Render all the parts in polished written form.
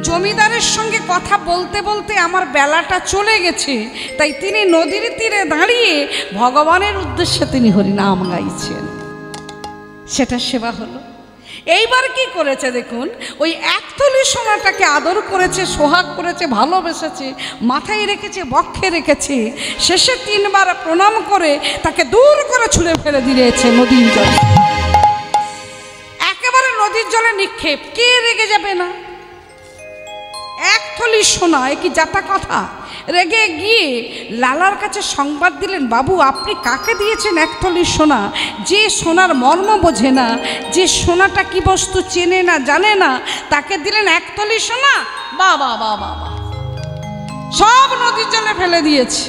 জমিদারের সঙ্গে কথা বলতে বলতে আমার বেলাটা চলে গেছে, তাই তিনি নদীর তীরে দাঁড়িয়ে ভগবানের উদ্দেশ্যে তিনি হরিনাম গাইছেন। সেটা সেবা হলো। এইবার কি করেছে দেখুন, ওই একতলি সোনাটাকে আদর করেছে, সোহাগ করেছে, ভালোবেসেছে, মাথায় রেখেছে, বক্ষে রেখেছে। শেষে 3 বার প্রণাম করে তাকে দূর করে ছুঁড়ে ফেলে দিয়েছে নদীর জলে, একেবারে নদীর জলে নিক্ষেপ। কে রেগে যাবে না? একথলি সোনা, এ কি যাতা কথা! রেগে গিয়ে লালার কাছে সংবাদ দিলেন, বাবু আপনি কাকে দিয়েছেন একথলি সোনা? যে সোনার মর্ম বোঝে না, যে সোনাটা কি বস্তু চেনে না, জানে না, তাকে দিলেন একথলি সোনা? বাবা বাবা, সব নদীর জলে ফেলে দিয়েছে।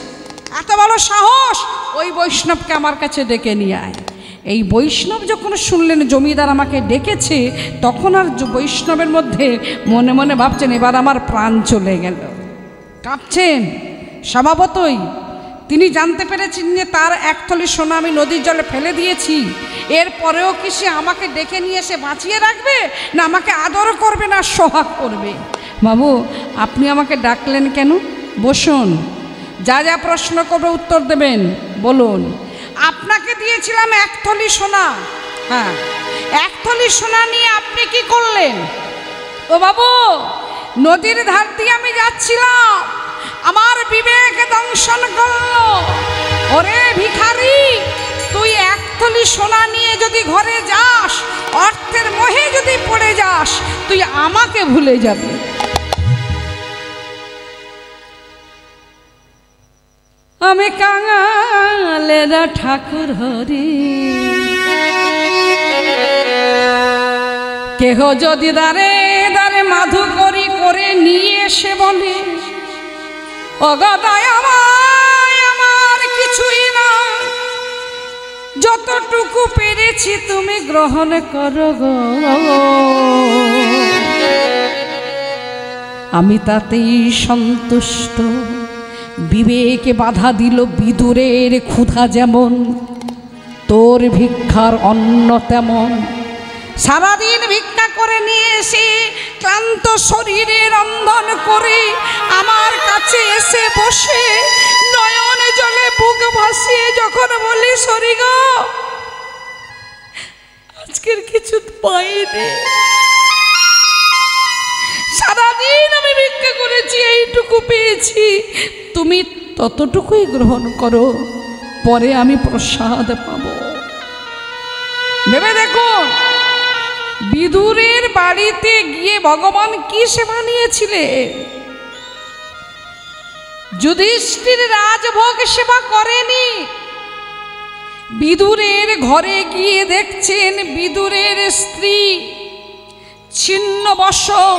এত বড় সাহস! ওই বৈষ্ণবকে আমার কাছে ডেকে নিয়ে আয়। এই বৈষ্ণব যখন শুনলেন জমিদার আমাকে ডেকেছে, তখন আর বৈষ্ণবের মধ্যে মনে মনে ভাবছেন এবার আমার প্রাণ চলে গেল, কাঁপছেন। স্বভাবতই তিনি জানতে পেরেছেন যে তার একথলি সোনা আমি নদীর জলে ফেলে দিয়েছি। এরপরেও কি সে আমাকে ডেকে নিয়ে এসে বাঁচিয়ে রাখবে, না আমাকে আদর করবে, না সোহাগ করবে? বাবু আপনি আমাকে ডাকলেন কেন? বসুন, যা যা প্রশ্ন করবে উত্তর দেবেন, বলুন। আপনাকে দিয়েছিলাম একথলি সোনা, হ্যাঁ, একথলি সোনা নিয়ে আপনি কি করলেন? ও বাবু, নদীর ধার দিয়ে আমি যাচ্ছিলাম, আমার বিবেক দংশন করলো। ওরে ভিখারি, তুই একথলি সোনা নিয়ে যদি ঘরে যাস, অর্থের মোহে যদি পড়ে যাস, তুই আমাকে ভুলে যাবি। আমি কাঙালেরা ঠাকুর হরি, কেহ যদি দারে দারে মাধু করি করে নিয়ে এসে বলে, অগদায় আমার কিছুই না, যতটুকু পেরেছি তুমি গ্রহণ করো গো, আমি তাতেই সন্তুষ্ট। বিবেকে বাধা দিল বিদুরের ক্ষুধা যেমন, তোর ভিক্ষার অন্ন তেমন। সারাদিন ভিক্ষা করে নিয়ে এসে ক্লান্ত শরীরে রন্ধন করে আমার কাছে এসে বসে নয়ন জলে বুক ভাসিয়ে যখন বলি, সরি গো আজকের কিছু পাইনি, সারাদিন আমি ভিক্ষা করেছি, এইটুকু পেয়েছি, তুমি ততটুকুই গ্রহণ করো, পরে আমি প্রসাদ পাব। ভেবে দেখুন, বিদুরের বাড়িতে গিয়ে ভগবান কি সেবা নিয়েছিলেন? যুধিষ্ঠির রাজভোগ সেবা করেনি। বিদুরের ঘরে গিয়ে দেখছেন বিদুরের স্ত্রী ছিন্ন বসন,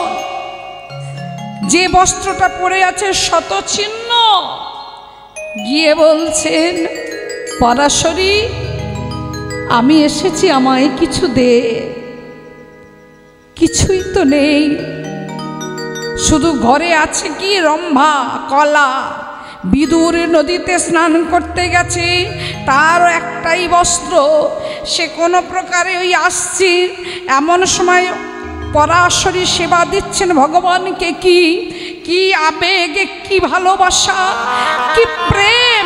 যে বস্ত্রটা পরে আছে শত ছিন্ন। গিয়ে বলছেন, পরাশরী আমি এসেছি, আমায় কিছু দে। কিছুই তো নেই, শুধু ঘরে আছে কি রম্ভা কলা। বিদুর নদীতে স্নান করতে গেছে, তার একটাই বস্ত্র, সে কোনো প্রকারে ওই আসছে। এমন সময় পরাশরী সেবা দিচ্ছেন ভগবানকে, কি আবেগ, কি ভালোবাসা, কি প্রেম।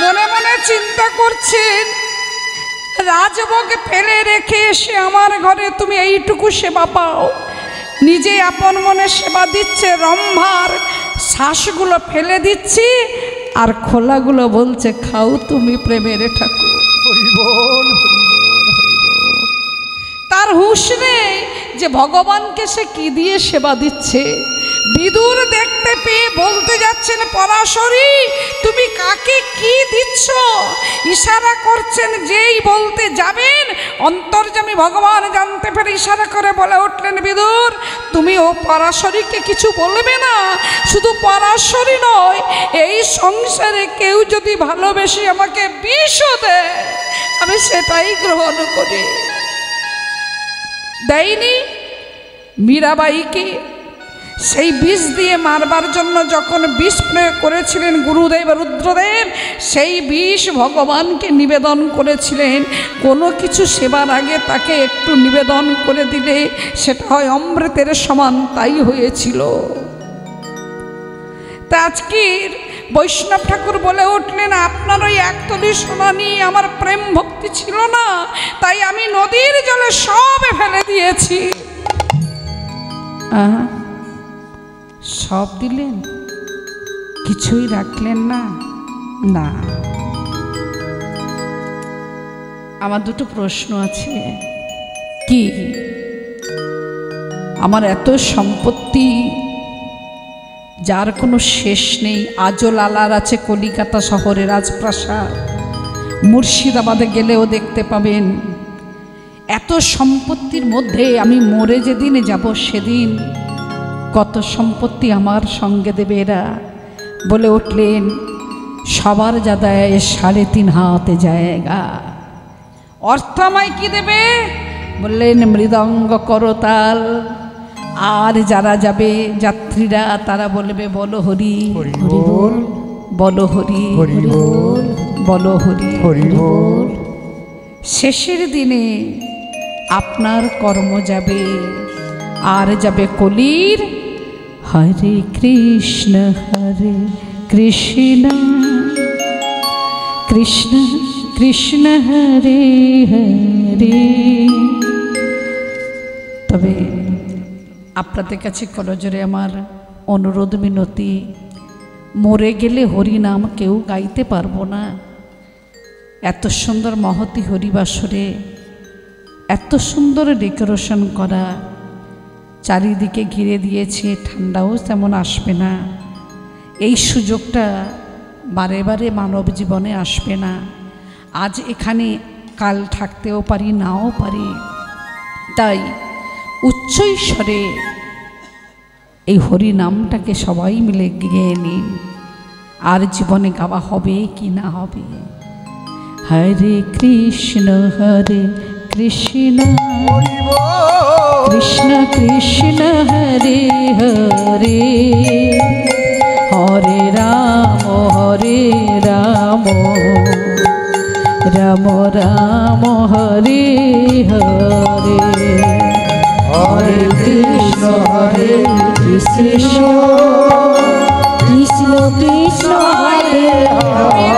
মনে মনে চিন্তা করছেন, রাজভোগ ফেলে রেখে এসে আমার ঘরে তুমি এইটুকু সেবা পাও। নিজে আপন মনে সেবা দিচ্ছে, রম্ভার শ্বাসগুলো ফেলে দিচ্ছি, আর খোলাগুলো বলছে খাও তুমি প্রেমের ঠাকুর। হরি বল, হরি বল, হরি বল। তার হুঁশ নেই যে ভগবানকে সে কি দিয়ে সেবা দিচ্ছে। বিদুর দেখতে পেয়ে বলতে যাচ্ছেন, পরাশরী তুমি কাকে কি দিচ্ছ? ইশারা করছেন, যেই বলতে যাবেন অন্তর্যামী ভগবান জানতে পেরে ইশারা করে বলে উঠলেন, বিদুর তুমি ও পরাশরীকে কিছু বলবে না। শুধু পরাশরী নয়, এই সংসারে কেউ যদি ভালোবেসে আমাকে বিষও দেয়, আমি সেটাই গ্রহণ করি। দেয়নি মীরাবাইকে, সেই বিষ দিয়ে মারবার জন্য যখন বিষ প্রয়োগ করেছিলেন গুরুদেব রুদ্রদেব, সেই বিষ ভগবানকে নিবেদন করেছিলেন। কোনো কিছু সেবার আগে তাকে একটু নিবেদন করে দিলে সেটা হয় অমৃতের সমান, তাই হয়েছিল। তা আজকের বৈষ্ণব ঠাকুর বলে উঠলেন, আপনার ওই একতলি সোনা নিয়ে আমার প্রেম ভক্তি ছিল না, তাই আমি নদীর জলে সব ফেলে দিয়েছি। সব দিলেন, কিছুই রাখলেন না? না। আমার দুটো প্রশ্ন আছে। কি? আমার এত সম্পত্তি যার কোনো শেষ নেই, আজও লালার আছে কলিকাতা শহরে রাজপ্রাসাদ, মুর্শিদাবাদে গেলেও দেখতে পাবেন। এত সম্পত্তির মধ্যে আমি মরে যেদিনে যাব সেদিন কত সম্পত্তি আমার সঙ্গে দেবে এরা? বলে উঠলেন, সবার যা দেয় 3.5 হাতে জায়গা। অর্থ আমায় কি দেবে? বললেন মৃদঙ্গ করতাল। আর যারা যাবে যাত্রীরা তারা বলবে বলো হরি হরি বল, বলো হরি হরি বল, বলো হরি হরি বল। শেষের দিনে আপনার কর্ম যাবে, আর যাবে কলির হরে কৃষ্ণ কৃষ্ণ কৃষ্ণ হরে হরে। তবে আপনাদের কাছে করজোরে আমার অনুরোধ মিনতি, মরে গেলে হরি নাম কেউ গাইতে পারবো না। এত সুন্দর মহতি হরিবাসরে এত সুন্দর ডেকোরেশন করা, চারিদিকে ঘিরে দিয়েছে, ঠান্ডাও তেমন আসবে না। এই সুযোগটা বারে বারে মানব জীবনে আসবে না। আজ এখানে, কাল থাকতেও পারি, নাও পারি। তাই উচ্চৈস্বরে এই হরি নামটাকে সবাই মিলে গেয়ে নিন। আর জীবনে গাওয়া হবে কি না হবে? হরে কৃষ্ণ কৃষ্ণ কৃষ্ণ কৃষ্ণ হরে হরে, হরে রাম রাম রাম হরে হরে, হরে কৃষ্ণ কৃষ্ণ কৃষ্ণ কৃষ্ণ হরে হরে,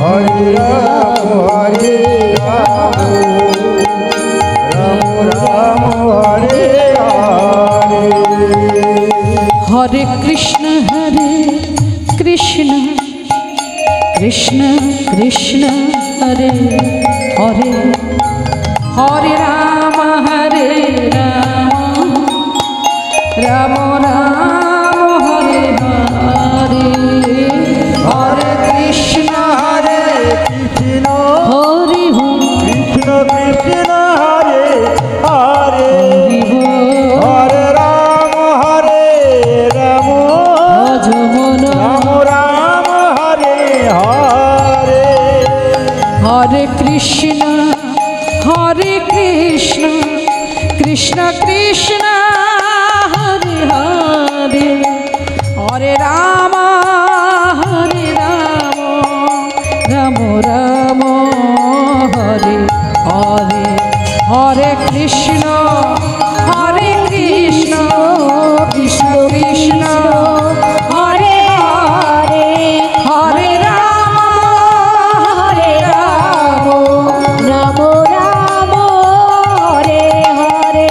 হরে রাম রাম রাম হরে হরে, হরে কৃষ্ণ কৃষ্ণ কৃষ্ণ কৃষ্ণ হরে হরে, হরে রাম রাম রাম হরে হরে, হরে কৃষ্ণ কৃষ্ণ হরি কৃষ্ণ কৃষ্ণ হরে হরে, হরে রাম রাম রাম হরে হরে, হরে কৃষ্ণ কৃষ্ণ কৃষ্ণ হরে হরে, হরে রাম রাম রাম হরে হরে, হরে কৃষ্ণ কৃষ্ণ কৃষ্ণ হরে হরে, হরে রাম রাম রাম হরে হরে,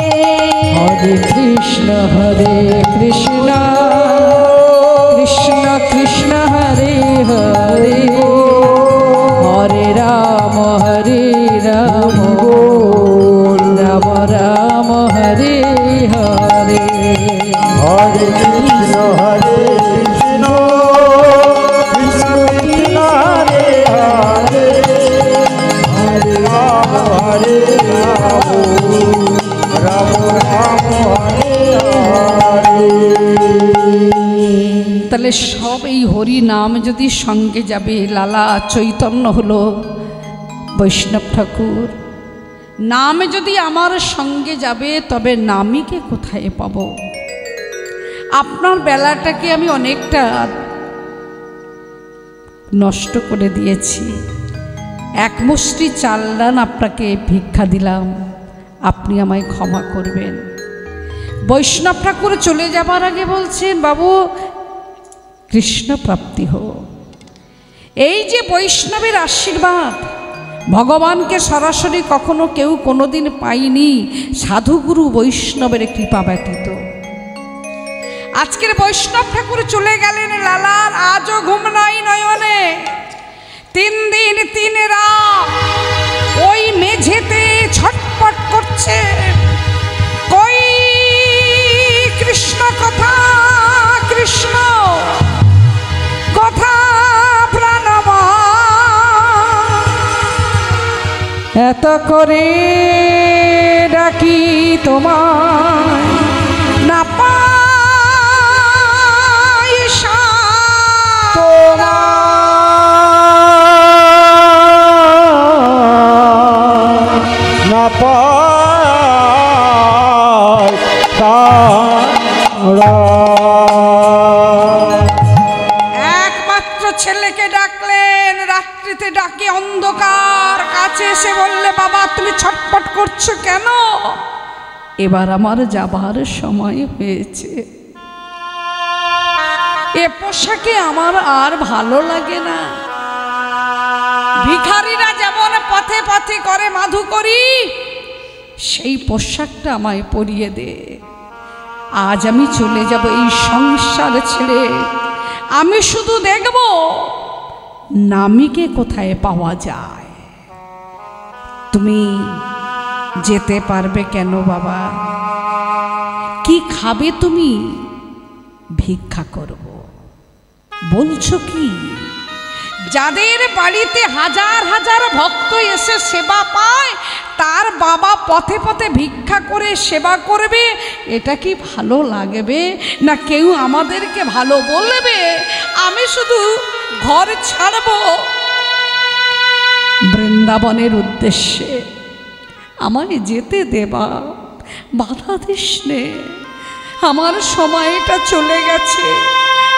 হরে কৃষ্ণ কৃষ্ণ কৃষ্ণ হরে হরে, হরে রাম রাম রাম হরে হরে, হরে কৃষ্ণ কৃষ্ণ কৃষ্ণ কৃষ্ণ হরে হরে, হরে রাম রাম রাম হরে হরে। তাহলে সব এই হরি নাম যদি সঙ্গে যাবে, লালা চৈতন্য হলো বৈষ্ণব ঠাকুর, নাম যদি আমার সঙ্গে যাবে তবে নামীকে কোথায় পাবো? আপনার বেলাটাকে আমি অনেকটা নষ্ট করে দিয়েছি। এক মুষ্টি চাল ডাল আপনাকে ভিক্ষা দিলাম, আপনি আমায় ক্ষমা করবেন। বৈষ্ণব ঠাকুর চলে যাবার আগে বলছেন, বাবু কৃষ্ণ প্রাপ্তি হোক। এই যে বৈষ্ণবের আশীর্বাদ, ভগবানকে সরাসরি কখনো কেউ কোনোদিন পায়নি সাধুগুরু বৈষ্ণবের কৃপা ব্যতীত। আজকের বৈষ্ণব ঠাকুর চলে গেলেন, লালার আজও ঘুম নাই নয়নে। 3 দিন 3 রাত ওই মেঝেতে ছটপট করছে, কই কৃষ্ণ কথা, কৃষ্ণ কথা প্রাণমা, এত করে ডাকি তোমায় না পাই না পাই একমাত্র ছেলেকে ডাকলেন, রাত্রিতে ডাকে অন্ধকার কাছে এসে বললে, বাবা তুমি ছটপট করছো কেন? এবার আমার যাবার সময় হয়েছে, এ পোশাকে আমার আর ভালো লাগে না। ভিখারিরা যেমন পথে পথে করে মাধুকরী, সেই পোশাকটা আমায় পরিয়ে দে। আজ আমি চলে যাব এই সংসার ছেড়ে, আমি শুধু দেখব নামিকে কোথায় পাওয়া যায়। তুমি যেতে পারবে কেন বাবা? কি খাবে তুমি? ভিক্ষা করব। বলছো কি? যাদের বাড়িতে হাজার হাজার ভক্ত এসে সেবা পায়, তার বাবা পথে পথে ভিক্ষা করে সেবা করবে, এটা কি ভালো লাগবে? না কেউ আমাদেরকে ভালো বলবে? আমি শুধু ঘর ছাড়ব বৃন্দাবনের উদ্দেশ্যে, আমাকে যেতে দেবা, বাধা দিস নে। আমার সময়টা চলে গেছে,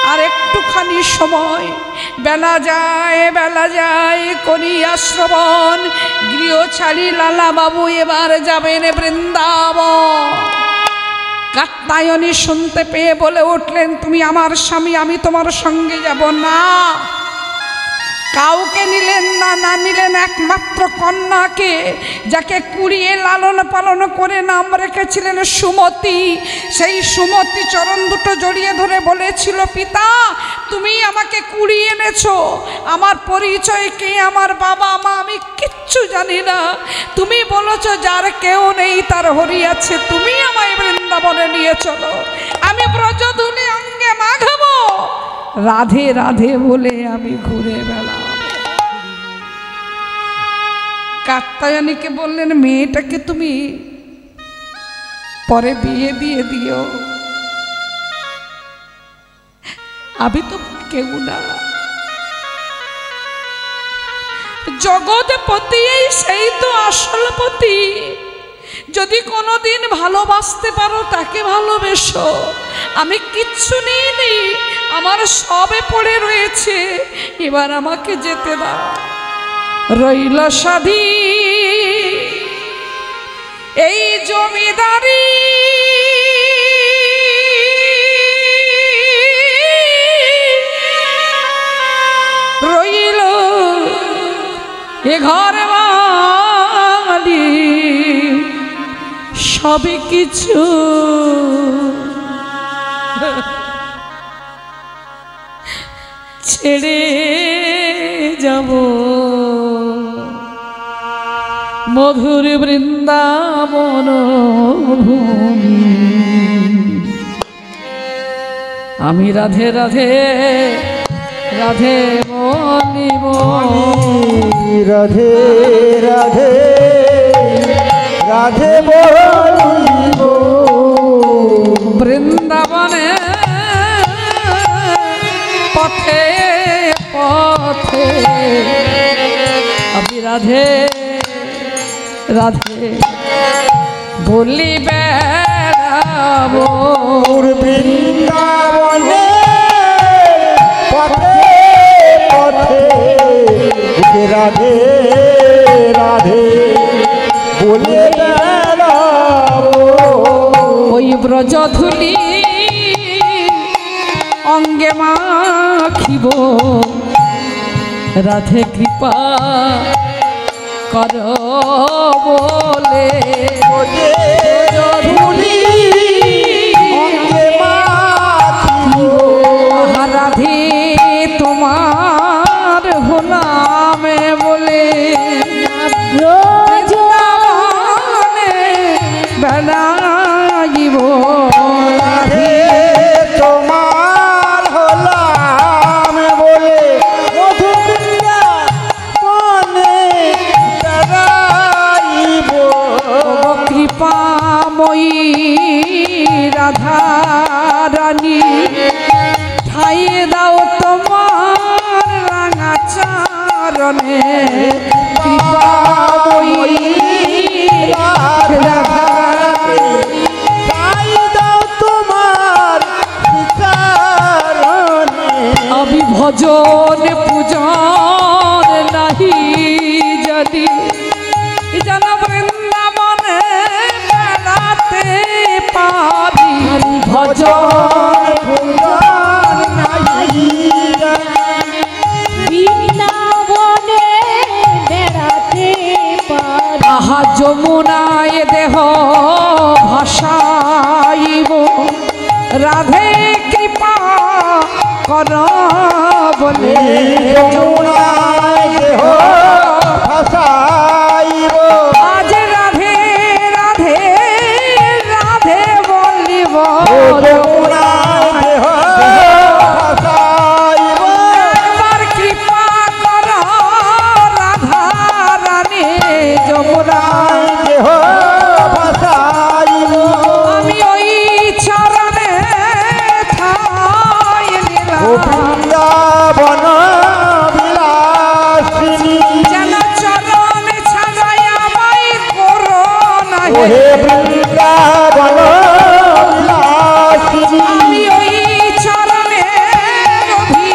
আর একটুখানি সময়। বেলা যায় করিয়া শ্রবণ, গৃহ ছাড়ি লালা বাবু এবার যাবেন বৃন্দাবন। কাত্যায়নী শুনতে পেয়ে বলে উঠলেন, তুমি আমার স্বামী, আমি তোমার সঙ্গে যাব না। কাউকে নিলেন না, না নিলেন একমাত্র কন্যাকে, যাকে কুড়িয়ে লালন পালন করে নাম রেখেছিলেন সুমতি। সেই সুমতি চরণ দুটো জড়িয়ে ধরে বলেছিল, পিতা তুমি আমাকে কুড়িয়ে এনেছো, আমার পরিচয় কে, আমার বাবা মা আমি কিচ্ছু জানি না। তুমি বলেছ যার কেউ নেই তার হরি আছে, তুমি আমায় বৃন্দাবনে নিয়ে চলো, আমি ব্রজধুলি অঙ্গে মাখাবো, রাধে রাধে বলে আমি ঘুরে বেড়াবো। কাত্যায়নীকে বললেন, মেয়েটাকে তুমি পরে বিয়ে দিয়ে দিও, আমি তো কেউ না। জগৎপতি সেই তো আসল পতি। যদি কোনোদিন ভালোবাসতে পারো তাকে ভালোবেসো, আমি কিচ্ছু নিইনি, আমার সবে পড়ে রয়েছে, এবার আমাকে যেতে দাও। রইল সাধী এই জমিদারি, রইল এ ঘর বাড়ি, সবে কিছু ছেড়ে যাব মধুর বৃন্দাবন ভূমি। আমি রাধে রাধে রাধে বলিব, রাধে রাধে রাধে বলিব, বৃন্দাবনে পথে পথে আমি রাধে রাধে বলি বেড়াবো। বৃন্দাবনে পথে পথে রাধে রাধে বলে বেড়াবো। ওই ব্রজধুলি অঙ্গে মাখিব, রাধে কৃপা কর বলে। ব্রজধুলি অঙ্গে মাখিব, রাধে তোমার হলাম বলে। বৃন্দাবনে বেড়াইব, রাধে তোমার হলাম বলে। মধু বৃন্দাবনে বেড়াইব, কৃপাময়ী রাধা রানী ঠাইয়ে দাও তোমার রাঙা চরণে। কৃপাময়ী রাধা গাই দাও তোমার চরণে। আমি ভজন পূজন নাহি জানি, যেন বৃন্দাবনে বেড়াতে পারি। ভজন পূজন নাই বৃন্দাবনে বেড়াতে পারি। আহা যমুনায় দেহ ভাসাইব, রাধে কৃপা কর বলে। যমুনায় দেহ ভাসাইব, আজ রাধে রাধে রাধে বলিব। যমুনায় দেহ ভাসাইব, একবার কৃপা কর রাধা রানী। যমুনায় দেহ ভাসাইব, আমি ওই চরণে ঠাই নিলাম, বৃন্দাবন বিলাসিনী। যেন চরণ ছাড়াই আমায় করো নাহি। ওহে বৃন্দাবন বিলাসিনী, আমি ওই চরণে ওহে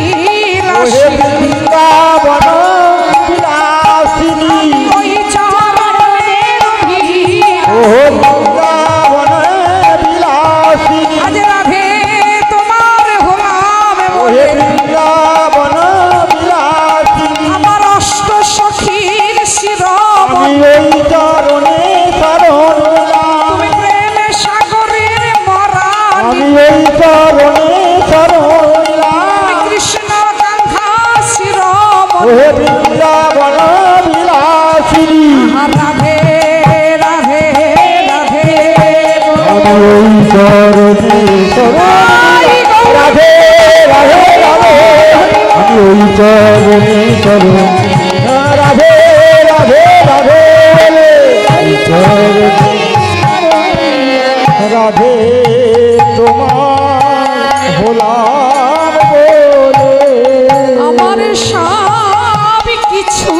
অভিলাষী, বৃন্দাবন বিলাসিনী। ওই চরণে অভিলাষী। ওহে বৃন্দাবন বিলাসিনী, আজ রাধে তোমার হলাম ওহে বলে। বৃন্দাবন বিলাসিনী। আমার অষ্ট সখীর আমি শিরোমণি, ওই চরণে শরণ নিলাম, তুমি প্রেমে সাগরের মরানি। আমি ওই চরণে শরণ নিলাম। তুমি কৃষ্ণ কাঙ্ক্ষা শিরোমণি। ওহে বৃন্দাবন বিলাসিনী, রাধে রাধে রাধে আমি ওই চরণে শরণ। রাধে রাধে রাধে, আমি ওই চরণে শরণ। রাধে রাধে রাধে, ওই চরণে রাধে তোমার হলাম বলে। আমার সব কিছু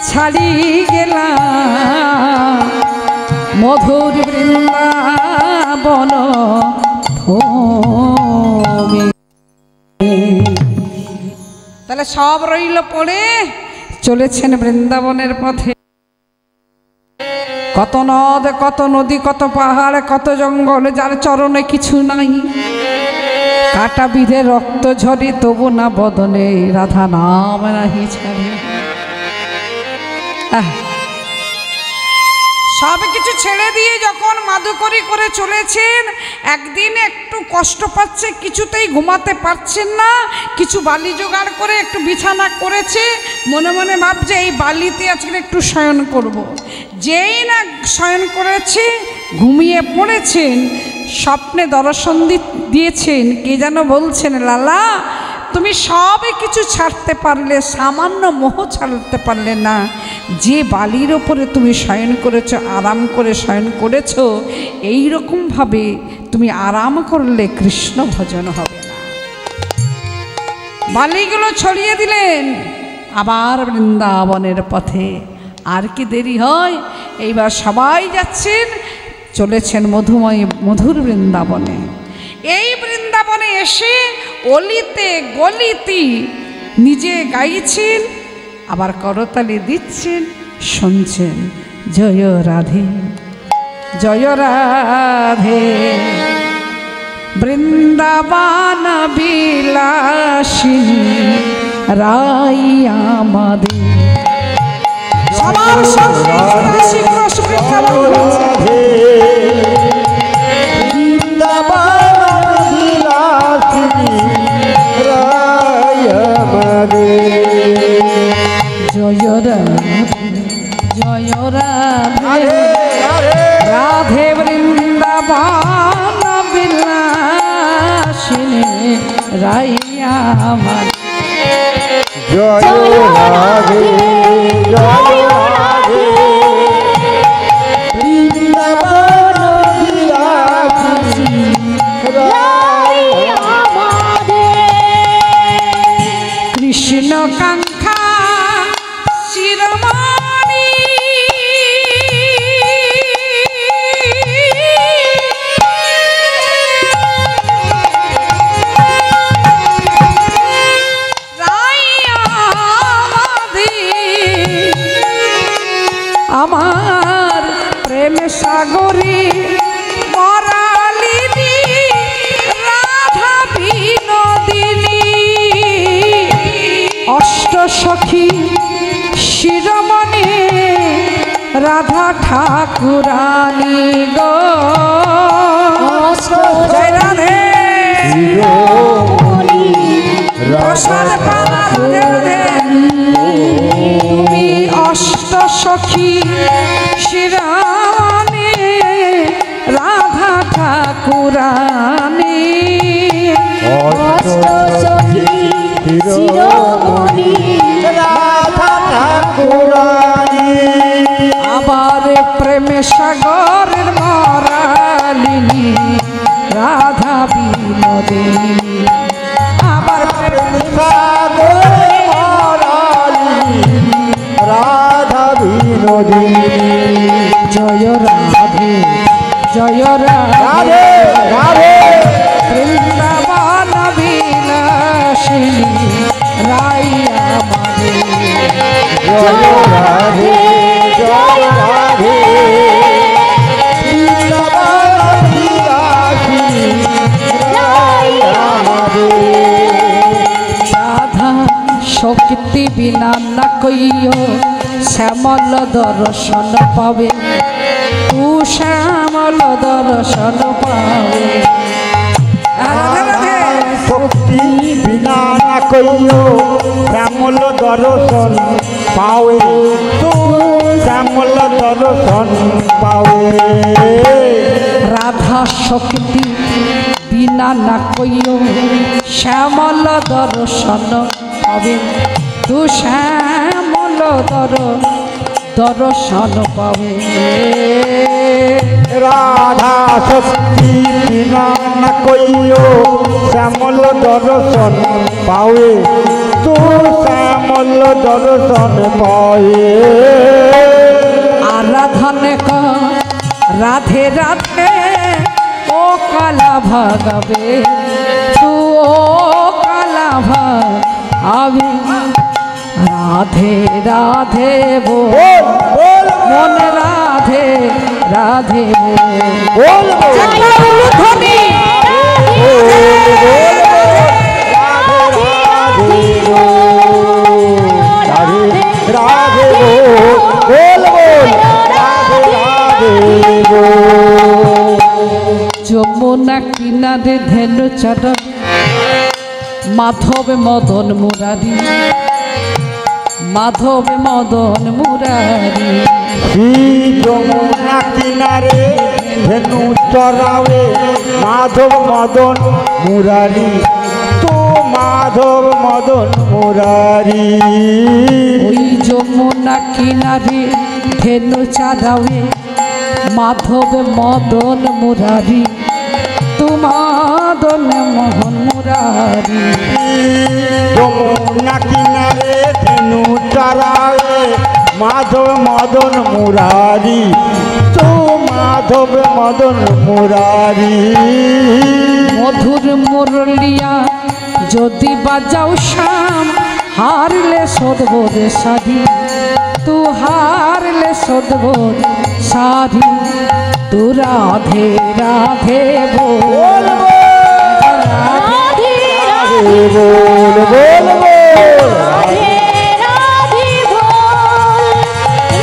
ছাড়ি গেলাম, মধুর বৃন্দাবন ভূমি। তাহলে সব রইল পড়ে, চলেছেন বৃন্দাবনের পথে। কত নদ, কত নদী, কত পাহাড়, কত জঙ্গল, যার চরণে কিছু নাই। কাটা বিধে রক্ত ঝরি, তবু না বদনে রাধা নাম নাহি ছাড়ে। সব কিছু ছেড়ে দিয়ে যখন মাদুকরি করে চলেছেন, একদিন একটু কষ্ট পাচ্ছে, কিছুতেই ঘুমাতে পারছেন না। কিছু বালি জোগাড় করে একটু বিছানা করেছে, মনে মনে ভাবছে এই বালিতে আজকে একটু শয়ন করব। যেই না শয়ন করেছে, ঘুমিয়ে পড়েছেন, স্বপ্নে দর্শন দিয়েছেন, কে যেন বলছেন, লালা তুমি সবই কিছু ছাড়তে পারলে, সামান্য মোহ ছাড়তে পারলে না। যে বালির ওপরে তুমি শয়ন করেছো, আরাম করে শয়ন করেছো, এই রকমভাবে তুমি আরাম করলে কৃষ্ণ ভজন হবে না। বালিগুলো ছড়িয়ে দিলেন, আবার বৃন্দাবনের পথে। আর কি দেরি হয়, এইবার সবাই যাচ্ছেন, চলেছেন মধুময় মধুর বৃন্দাবনে। এই বৃন্দাবনে এসে অলিতে গলিতে নিজে গাইছেন, আবার করতালি দিচ্ছেন, শুনছেন। জয় রাধে জয় রাধে, বৃন্দাবন বিলাসিনী রাই আমাদের। সবার সঙ্গে রসিক রস বৃন্দাবন বলছে। জয় রাধে জয় রাধে রাধে, বৃন্দাবন বিলাসিনী রাই আমার। জয় রাধে জয় রাধে, বৃন্দাবন বিলাসিনী রাই কৃষ্ণ কাঙ্ক্ষা শিরোমণি, আমার প্রেম সাগরী মরালিনী রাধা বিনোদিনী, অষ্ট সখী শিরোমণি রাধা ঠাকুরানী গো। জয় রাধে প্রসাদ পানা রাধে রাধে, তুমি অষ্ট সখী শিরোমণি রাধা ঠাকুরানী, অষ্ট সখী শিরোমণি রাধা ঠাকুরানী, আবার প্রেমে সাগরের মরালিনী রাধা বিনোদিনী, আবার প্রেমে সাগরে মরালিনী রাধা বিনোদিনী। জয় রাধে জয় রাধে রাধে রাধে, বৃন্দাবন বিলাসিনী রাই আমাদের। জয় রাধে জয় রাধে, বৃন্দাবন বিলাসিনী রাই আমাদের। রাধা শক্তি বিনা না কইও শ্যামল দর্শন পাবে, তু শ্যামল দর্শন পাবে। রাধে রাধে শক্তি বিনা না কইও শ্যামল দর্শন পাওয়ে, তু শ্যামল দর্শন পাওয়ে। রাধা শক্তি বিনা না কইও শ্যামল দর্শন পাবে, তু শ্যামল দর্শন পাবে। রাধা শক্তি বিনা না কইও শ্যামল দর্শন পাওয়ে, তু শ্যামল দর্শন পাওয়ে। আরাধন রাধে রাধে ও কালা ভাগবে, তু ও কালা ভাগবে। রাধে রাধে বল বল মন রাধে রাধে বল বল ধ্বনি রাধে বল বল রাধে যমুনা কিনারে ধেনু চাঁদা মাধব মদন মুরারি, মাধব মদন মুরারি। যমুনা কিনারে ধেনু চরাবে মাধব মদন মুরারি, তো মাধব মদন মুরারি। ওই যমুনা কিনারে ধেনু চাঁদাবে মাধব মদন মুরারি, তু মদন মোহন মুরারি। যমুনা কিনারে ধেনু চরাবে মাধব মদন মুরারি, তো মাধব মদন মুরারি। মধুর মুরলিয়া যদি বাজাও শাম, হারলে শোধবো রে শাড়ি, তু হারলে শোধবো শাড়ি, তু রাধে রাধে বল, রাধে রাধে বল বল বল, রাধে রাধে বল,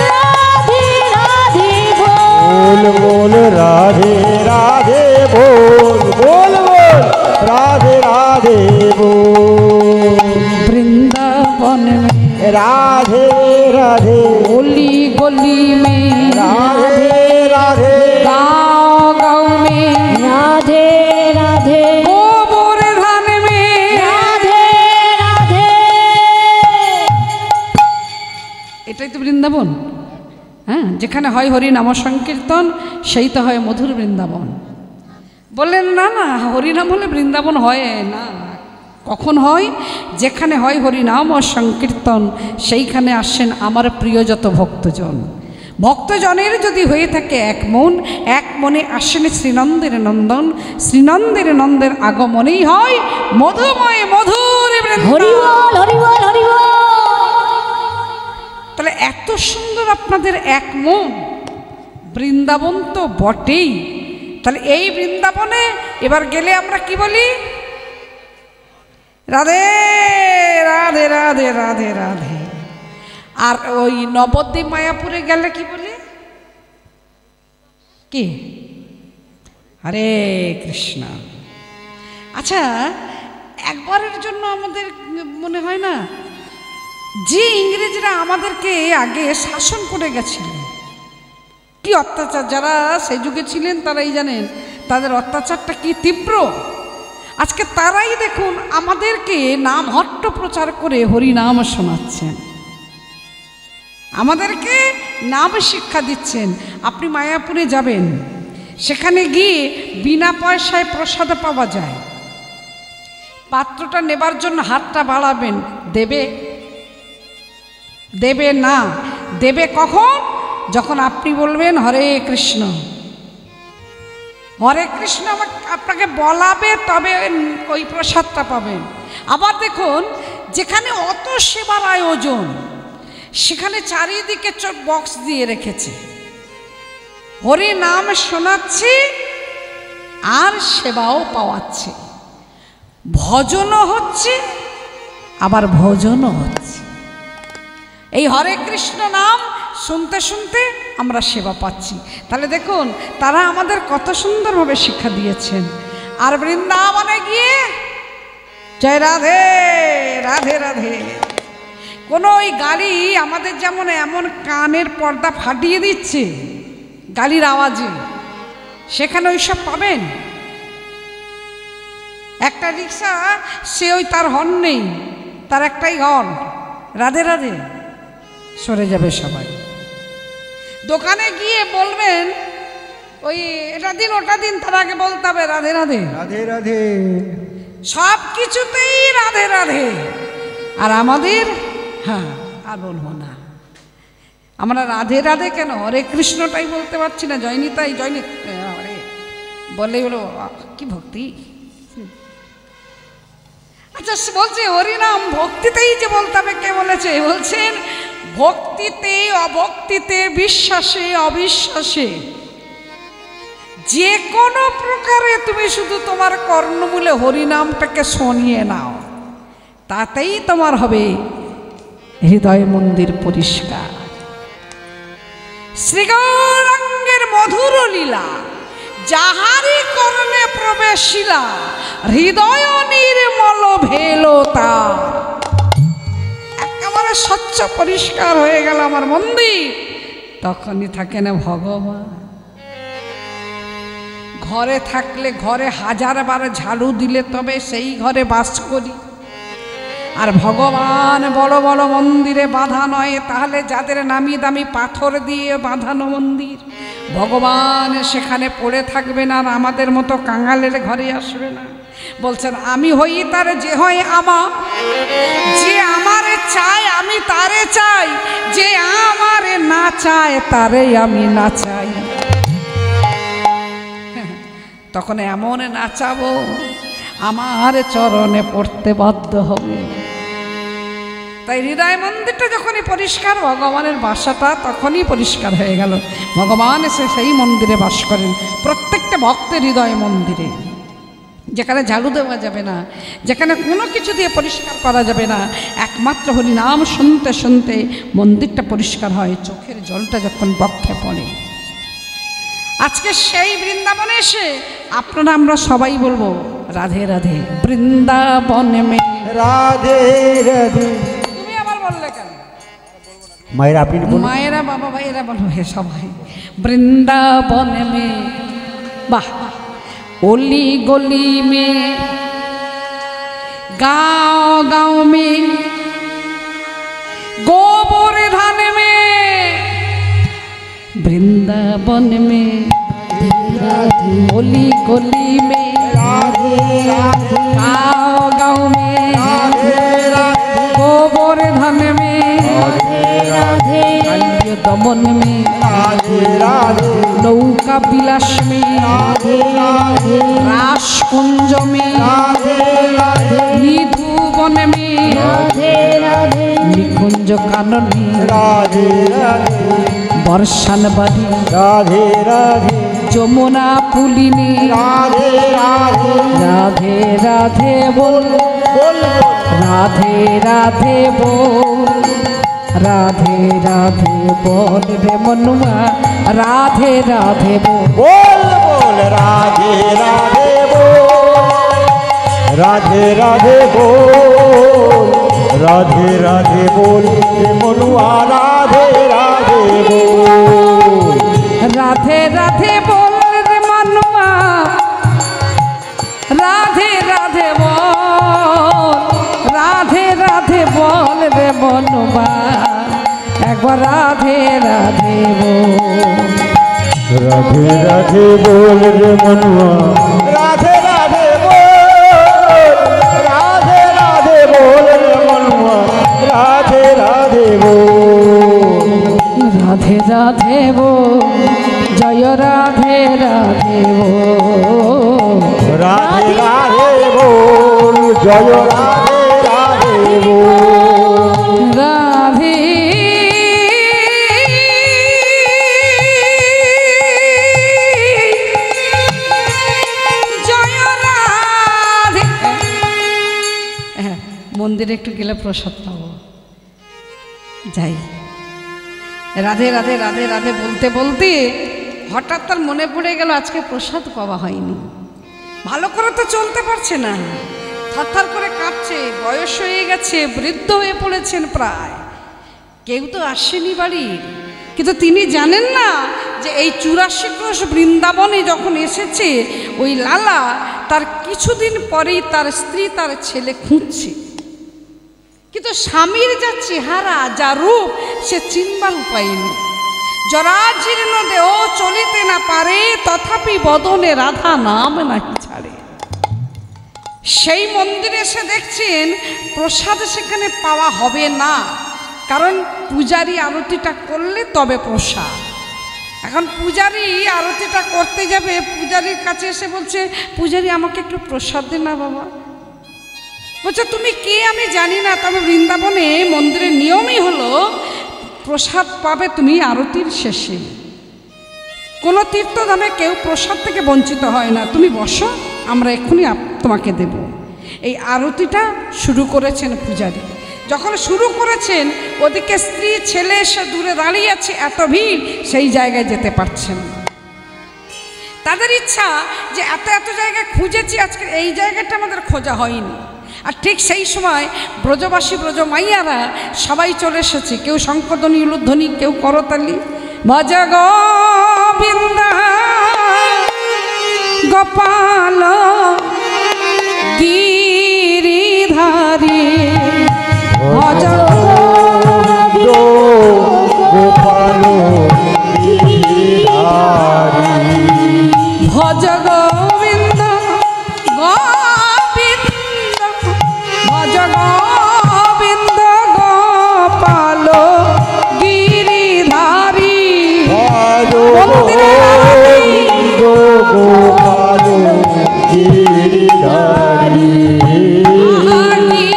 রাধে রাধে বল বল রাধে রাধে বল বল বল রাধে রাধে বল। বৃন্দাवन में राधे राधे गली गली में, राधे राधे गाँव गाँव में, राधे राधे गोवर्धन में, राधे राधे। এটাই তো বৃন্দাবন। হ্যাঁ, যেখানে হয় হরি নাম সংকীর্তন সেই তো হয় মধুর বৃন্দাবন। বললেন না না, হরিনাম হলে বৃন্দাবন হয় না। কখন হয়? যেখানে হয় হরিনাম ও সংকীর্তন সেইখানে আসেন আমার প্রিয় যত ভক্তজন। ভক্তজনের যদি হয়ে থাকে এক মন, এক মনে আসেন শ্রীনন্দের নন্দন, শ্রীনন্দের নন্দের আগমনেই হয় মধুময় মধুর বৃন্দাবন। হরি বল হরি বল হরি বল। তাহলে এত সুন্দর আপনাদের এক মন, বৃন্দাবন তো বটেই। তাহলে এই বৃন্দাবনে এবার গেলে আমরা কি বলি? রাধে রাধে রাধে রাধে রাধে। আর ওই নবদ্বীপ মায়াপুরে গেলে কি বলি? কি? হরে কৃষ্ণ। আচ্ছা, একবারের জন্য আমাদের মনে হয় না যে ইংরেজরা আমাদেরকে আগে শাসন করে গেছিল, কি অত্যাচার, যারা সেই যুগে ছিলেন তারাই জানেন তাদের অত্যাচারটা কি তীব্র। আজকে তারাই দেখুন আমাদেরকে নাম হট্ট প্রচার করে হরিনাম শোনাচ্ছেন, আমাদেরকে নাম শিক্ষা দিচ্ছেন। আপনি মায়াপুরে যাবেন, সেখানে গিয়ে বিনা পয়সায় প্রসাদ পাওয়া যায়। পাত্রটা নেবার জন্য হাতটা বাড়াবেন, দেবে? দেবে না। দেবে কখন? যখন আপনি বলবেন হরে কৃষ্ণ। হরে কৃষ্ণ আপনাকে বলাবে, তবে ওই প্রসাদটা পাবেন। আবার দেখুন, যেখানে অত সেবার আয়োজন সেখানে চারিদিকে চোখ বক্স দিয়ে রেখেছে, হরি নাম শোনাচ্ছি আর সেবাও পাওয়াচ্ছে, ভজনও হচ্ছে আবার ভোজনও হচ্ছে। এই হরে কৃষ্ণ নাম শুনতে শুনতে আমরা সেবা পাচ্ছি। তাহলে দেখুন তারা আমাদের কত সুন্দরভাবে শিক্ষা দিয়েছেন। আর বৃন্দাবনে গিয়ে জয় রাধে রাধে রাধে। কোনো ওই গাড়ি আমাদের যেমন এমন কানের পর্দা ফাটিয়ে দিচ্ছে গাড়ির আওয়াজে, সেখানে ওই সব পাবেন? একটা রিক্সা, সে ওই তার হর্ন নেই, তার একটাই হর্ন, রাধে রাধে, সরে যাবে সবাই। দোকানে গিয়ে বলবেন ওই এটা দিন ওটা দিন, তার আগে বলতে হবে রাধে রাধে রাধে রাধে। সব কিছুতেই রাধে রাধে। আর আমাদের হ্যাঁ, আর বলবো না, আমরা রাধে রাধে কেন, হরে কৃষ্ণটাই বলতে পারছি না। জয়নিতাই জয়নি হরে বললেই হলো কি ভক্তি। আচ্ছা, বলছে হরিনাম ভক্তিতেই যে বলতে হবে, কে বলেছে? বলছেন ভক্তিতে অভক্তিতে, বিশ্বাসে অবিশ্বাসে, যে কোনো প্রকারে তুমি শুধু তোমার কর্ণমূলে হরিনামটাকে শোনিয়ে নাও, তাতেই তোমার হবে হৃদয় মন্দির পরিষ্কার। শ্রীগৌরাঙ্গের মধুর লীলা যাহারি কর্ণে প্রবেশিলা, হৃদয় নির্মল ভেল তার। একেবারে স্বচ্ছ পরিষ্কার হয়ে গেল আমার মন্দির, তখনই থাকেন ভগবান। ঘরে থাকলে ঘরে হাজারবার ঝাড়ু দিলে তবে সেই ঘরে বাস করি। আর ভগবান বড় বড় মন্দিরে বাঁধা নয়, তাহলে যাদের নামি দামি পাথর দিয়ে বাঁধানো মন্দির, ভগবান সেখানে পড়ে থাকবেন আর আমাদের মতো কাঙালের ঘরে আসবে না। বলছেন আমি হই তার যে হয় আমার, যে আমারে চায় আমি তারে চাই, যে আমারে না চায় তারে আমি না চাই। তখন এমন নাচাবো আমার চরণে পড়তে বাধ্য হবে। তাই হৃদয় মন্দিরটা যখনই পরিষ্কার, ভগবানের বাসাটা তখনই পরিষ্কার হয়ে গেল। ভগবান এসে সেই মন্দিরে বাস করেন, প্রত্যেকটা ভক্তের হৃদয় মন্দিরে, যেখানে ঝাড়ু দেওয়া যাবে না, যেখানে কোনো কিছু দিয়ে পরিষ্কার করা যাবে না, একমাত্র হরিনাম শুনতে শুনতে মন্দিরটা পরিষ্কার হয়, চোখের জলটা যখন বক্ষে পড়ে। আজকে সেই বৃন্দাবনে এসে আপনারা আমরা সবাই বলবো রাধে রাধে বৃন্দাবন মে রাধে রাধে। তুমি আবার বললে কেন? মায়েরা আপনি বলুন। মায়েরা বাবা ভাইয়েরা বলো হে সবাই বৃন্দাবন মে, বাহ, ओली गली में गाँव गाँव में गोवर्धन में वृंदावन में ओली गली में गाँव गाँव में गोवर्धन में दमन में नौका विलास में रास कुंज में निधुवन में निकुंज काननी बर्षान बाड़ी राधे राधे যমুনা পুলিনী राधे राधे রাধে রাধে बोल बोल राधे राधे बोल राधे राधे बोल रे मनुआ राधे राधे बोल बोल बोल राधे राधे बोल राधे राधे बोल राधे राधे बोल रे मनुआ राधे राधे बोल राधे राधे बोल रे मनुआ राधे राधे बोल राधे राधे बोल रे मनुआ एक बार राधे राधे बोल राधे राधे बोल रे मनुआ राधे राधे बोल राधे राधे बोल रे मनुआ राधे राधे बोल राधे राधे बोल जय राधे राधे बोल राधे राधे बोल जय राधे राधे बोल राधे जय राधे मंदिरे एकटू गेले प्रसाद पाबो যাই রাধে রাধে রাধে রাধে বলতে বলতে হঠাৎ তার মনে পড়ে গেল আজকে প্রসাদ পাওয়া হয়নি। ভালো করে তো চলতে পারছে না, থরথর করে কাঁপছে, বয়স হয়ে গেছে, বৃদ্ধ হয়ে পড়েছেন প্রায়, কেউ তো আসেনি বাড়ির। কিন্তু তিনি জানেন না যে এই 84 ক্রোশ বৃন্দাবনে যখন এসেছে ওই লালা, তার কিছুদিন পরেই তার স্ত্রী তার ছেলে খুঁজছে। কিন্তু স্বামীর যা চেহারা, যা রূপ, সে চিনবার উপায় নেই। জরাজীর্ণ দেহ চলিতে না পারে, তথাপি বদনে রাধা নাম নাকি ছাড়ে। সেই মন্দিরে এসে দেখছেন প্রসাদ সেখানে পাওয়া হবে না, কারণ পূজারী আরতিটা করলে তবে প্রসাদ। এখন পূজারী আরতিটা করতে যাবে, পূজারীর কাছে এসে বলছে, পূজারী আমাকে একটু প্রসাদ দে না বাবা। বলছে তুমি কে আমি জানি না, তবে বৃন্দাবনে মন্দিরের নিয়মই হলো প্রসাদ পাবে তুমি আরতির শেষে। কোনো তীর্থধামে কেউ প্রসাদ থেকে বঞ্চিত হয় না। তুমি বসো, আমরা এক্ষুনি তোমাকে দেব। এই আরতিটা শুরু করেছেন পূজারী। যখন শুরু করেছেন ওদিকে স্ত্রী ছেলে এসে দূরে দাঁড়িয়ে আছে, এত ভিড়, সেই জায়গায় যেতে পারছেন না। তাদের ইচ্ছা যে এত এত জায়গায় খুঁজেছি, আজকে এই জায়গাটা আমাদের খোঁজা হয়নি। আর ঠিক সেই সময় ব্রজবাসী ব্রজ মাইয়ারা সবাই চলে এসেছে, কেউ শঙ্খধ্বনি উলুধ্বনি, কেউ করতালি। ভজ গোবিন্দ গোপাল গিরিধারী ভজ গোপাল গিরিধারী ভজ গোবিন্দ গোবিন্দ ভজ গোবিন্দ গোপাল গিরিধারী গোপাল গোপাল গিরিধারী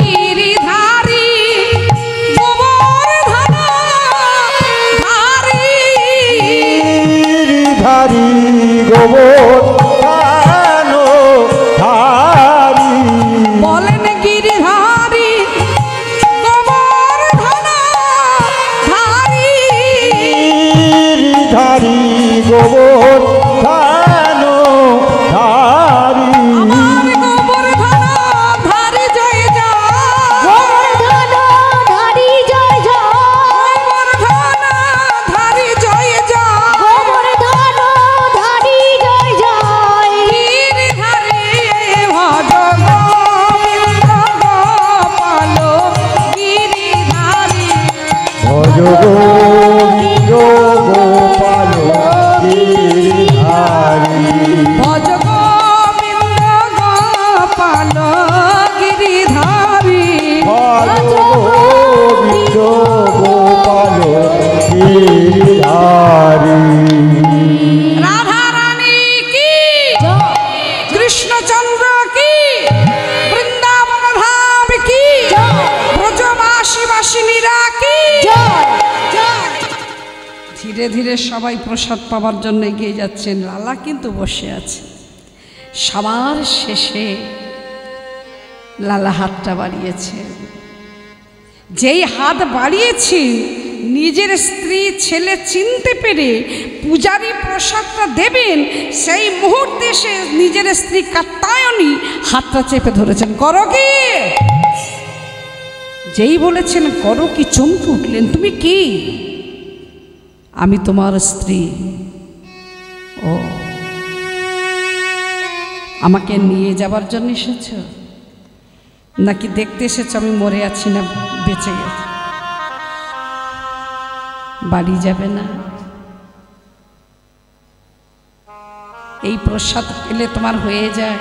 গিরিধারী গোবর্ধন ধারী গিরিধারী গোবর্ধন ধারী বলেন গিরিধারী গোবর্ধন ধারী গিরিধারী গোবর্ধন ধারী আমার গোবর্ধন ধারী জয় জয় গোবর্ধন ধারী জয় জয় গোবর্ধন ধারী জয় জয় গোবর্ধন ধারী জয় জয় গিরিধারী ভজ গোবিন্দ গোপাল গিরিধারী ভজ গোবিন্দ গোপাল গিরিধারী ভজ গোবিন্দ গোপাল গিরিধারী ভজ গোবিন্দ গোপাল গিরিধারী রাধা রানী কি কৃষ্ণচন্দ্র কি বৃন্দাবন ধাম কি ব্রজবাসী বাসিনীরা কি ধীরে ধীরে সবাই প্রসাদ পাওয়ার জন্য এগিয়ে যাচ্ছেন। লালা কিন্তু বসে আছে। সবার শেষে লালা হাতটা বাড়িয়েছে। যেই হাত বাড়িয়েছি নিজের স্ত্রী ছেলে চিনতে পেরে পূজারী প্রসাদটা দেবেন, সেই মুহূর্তে সে নিজের স্ত্রী কাত্যায়নী হাতটা চেপে ধরেছেন। করো কি? যেই বলেছেন করো কি, চমকে উঠলেন। তুমি কি? আমি তোমার স্ত্রী। ও, আমাকে নিয়ে যাবার জন্য এসেছ নাকি দেখতে এসেছ আমি মরে আছি না বেঁচে গেছি? বাড়ি যাবে না? এই প্রসাদ পেলে তোমার হয়ে যায়?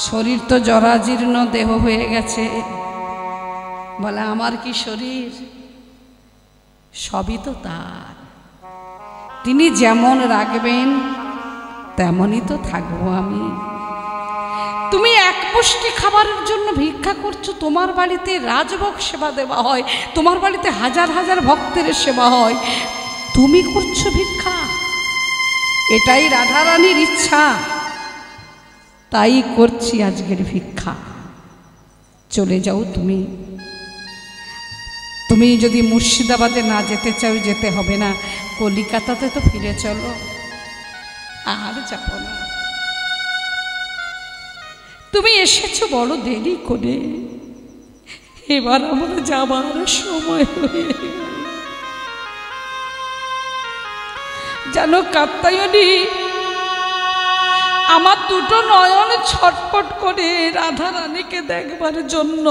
শরীর তো জরাজীর্ণ দেহ হয়ে গেছে। বলে আমার কি শরীর? সবই তো তার। তিনি যেমন রাখবেন তেমনই তো থাকবো আমি। তুমি এক মুষ্টি খাবারের জন্য ভিক্ষা করছো। তোমার বাড়িতে রাজভোগ সেবা দেওয়া হয়, তোমার বাড়িতে হাজার হাজার ভক্তের সেবা হয়, তুমি করছো ভিক্ষা। এটাই রাধারানীর ইচ্ছা, তাই করছি আজকের ভিক্ষা। চলে যাও তুমি। তুমি যদি মুর্শিদাবাদে না যেতে চাও যেতে হবে না, কলিকাতাতে তো ফিরে চলো। আর যাব না। তুমি এসেছো বড় দেরি করে, এবার আমার যাবার সময় হয়ে গেল। জানো কাত্যায়নী, আমার দুটো নয়ন ছটফট করে রাধা রানীকে দেখবার জন্য।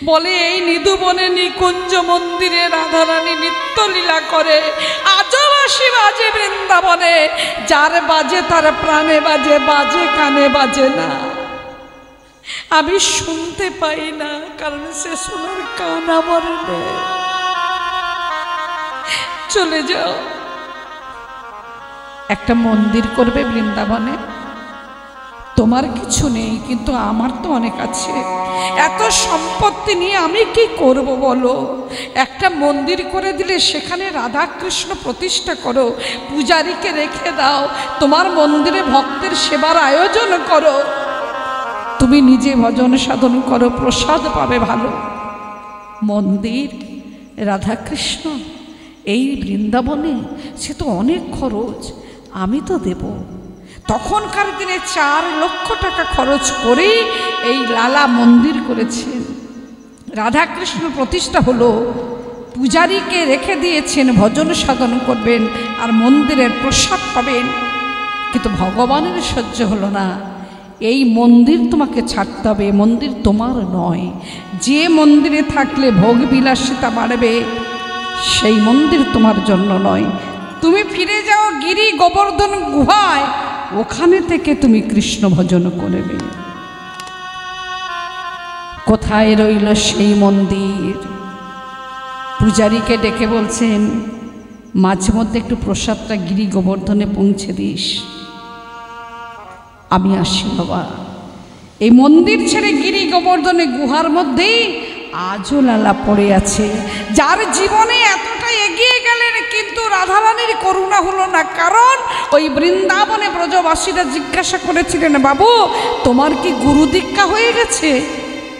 বলে এই নিধুবনে নিকুঞ্জ মন্দিরে রাধা রানী নিত্যলীলা করে। আজও বাঁশি বাজে বৃন্দাবনে, যার বাজে তার প্রাণে বাজে, বাজে কানে বাজে না। আমি শুনতে পাই না, কারণ সে শোনার কান আমার নেই। চলে যাও। একটা মন্দির করবে বৃন্দাবনে। তোমার কিছু নেই, কিন্তু আমার তো অনেক আছে। এত সম্পত্তি নিয়ে আমি কি করব বলো? একটা মন্দির করে দিলে সেখানে রাধা কৃষ্ণ প্রতিষ্ঠা করো, পূজারীকে রেখে দাও, তোমার মন্দিরে ভক্তের সেবার আয়োজন করো, তুমি নিজে ভজন সাধন করো, প্রসাদ পাবে ভালো। মন্দির রাধা কৃষ্ণ এই বৃন্দাবনে, সে তো অনেক খরচ, আমি তো দেব। তখনকার দিনে 4 লক্ষ টাকা খরচ করে এই লালা মন্দির করেছেন। রাধাকৃষ্ণ প্রতিষ্ঠা হলো, পূজারীকে রেখে দিয়েছেন, ভজন সাধন করবেন আর মন্দিরের প্রসাদ পাবেন। কিন্তু ভগবানের সহ্য হলো না, এই মন্দির তোমাকে ছাড়তে হবে, মন্দির তোমার নয়। যে মন্দিরে থাকলে ভোগ বিলাসিতা বাড়বে সেই মন্দির তোমার জন্য নয়। তুমি ফিরে যাও গিরি গোবর্ধন গুহায়, ওখানে থেকে তুমি কৃষ্ণ ভজন করবে। কোথায় রইল সেই মন্দির? পূজারীকে ডেকে বলছেন, মাঝে মধ্যে একটু প্রসাদটা গিরি গোবর্ধনে পৌঁছে দিস। আমি আসি বাবা। এই মন্দির ছেড়ে গিরি গোবর্ধনে গুহার মধ্যেই আজও লালা পড়ে আছে, যার জীবনে এতটা এগিয়ে গেলেন কিন্তু রাধারানীর করুণা হলো না। কারণ ওই বৃন্দাবনে ব্রজবাসীরা জিজ্ঞাসা করেছিলেন, বাবু তোমার কি গুরু দীক্ষা হয়ে গেছে?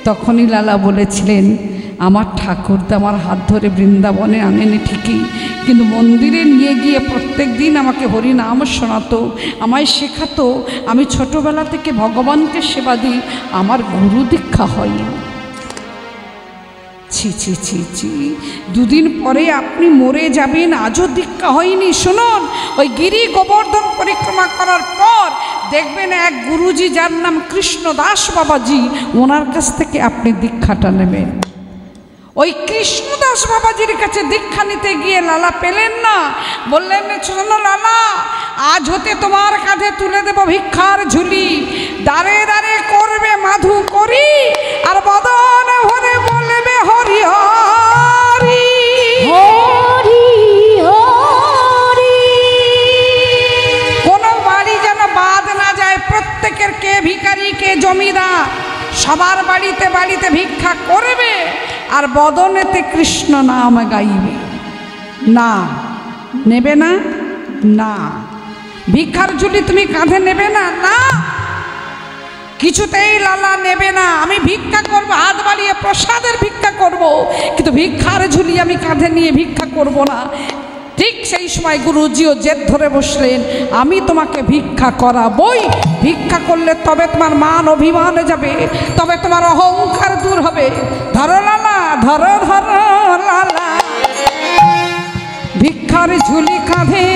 তখনই লালা বলেছিলেন, আমার ঠাকুরদা আমার হাত ধরে বৃন্দাবনে আনেনি ঠিকই, কিন্তু মন্দিরে নিয়ে গিয়ে প্রত্যেক দিন আমাকে হরিনাম শোনাতো, আমায় শেখাতো। আমি ছোটবেলা থেকে ভগবানকে সেবা দিই, আমার গুরু দীক্ষা হয়নি। ছি ছি ছি ছি, দুদিন পরে আপনি মরে যাবেন, আজও দীক্ষা হয়নি। শুনুন, ওই গিরি গোবর্ধন পরিক্রমা করার পর দেখবেন এক গুরুজি, যার নাম কৃষ্ণদাস বাবাজি, ওনার কাছ থেকে আপনি দীক্ষাটা নেবেন। ওই কৃষ্ণদাস বাবাজির কাছে দীক্ষা নিতে গিয়ে লালা পেলেন না। বললেন, শোনো লালা, আজ হতে তোমার কাঁধে তুলে দেব ভিক্ষার ঝুলি, দাঁড়ে দাঁড়ে করবে মাধু করি, আর বদন ভরে বলবে হরি হরি হরি হরি। কোনো বাড়ি যেন বাদ না যায়, প্রত্যেকের কে ভিখারি কে জমিদার, সবার বাড়িতে বাড়িতে ভিক্ষা করবে আর বদনেতে কৃষ্ণ নাম গাইবে। না, নেবে না? না। ভিক্ষার ঝুলি তুমি কাঁধে নেবে না? না, কিছুতেই লালা নেবে না। আমি ভিক্ষা করব, হাত বাড়িয়ে প্রসাদের ভিক্ষা করব, কিন্তু ভিক্ষার ঝুলি আমি কাঁধে নিয়ে ভিক্ষা করব না। ঠিক সেই সময় গুরুজিও জেদ ধরে বসলেন, আমি তোমাকে ভিক্ষা করাবই। ভিক্ষা করলে তবে তোমার মান অভিমানে যাবে, তবে তোমার অহংকার দূর হবে। ধরো লালা, ধরো ধরো লালা, ভিক্ষার ঝুলি কাঁধে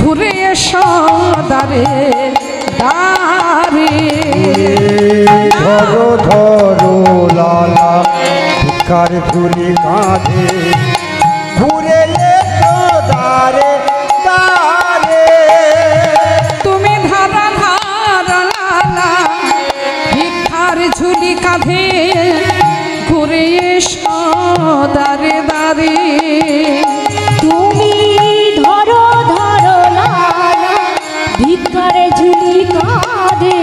ঘুরে এসো দাঁড়ে দাঁড়ে। ধরো ধরো লালা, ভিক্ষার ঝুলি কাঁধে ঘুরে এসো দাঁড়ে দাঁড়ে। তুমি ধারা ধারা লালা, ভিক্ষার ঝুলি কাঁধে ঘুরে এসো দাঁড়ে দাঁড়ে। তুমি ধরো ধরো লালা, ভিক্ষার ঝুলি কাঁধে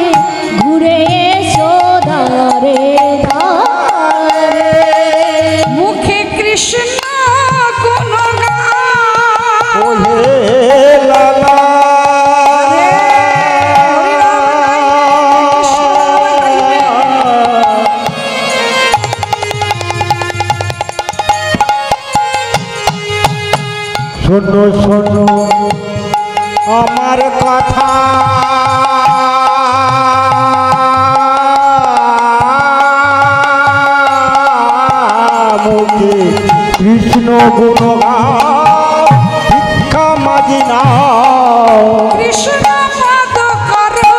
ঘুরে এসো দাঁড়ে দাঁড়ে। মুখে কৃষ্ণ কোন গান, ওহে লালা, শোনো শোনো আমার কথা, মুখে কৃষ্ণ গুণগান ভিক্ষা মাঝি নাও। কৃষ্ণ পদ করো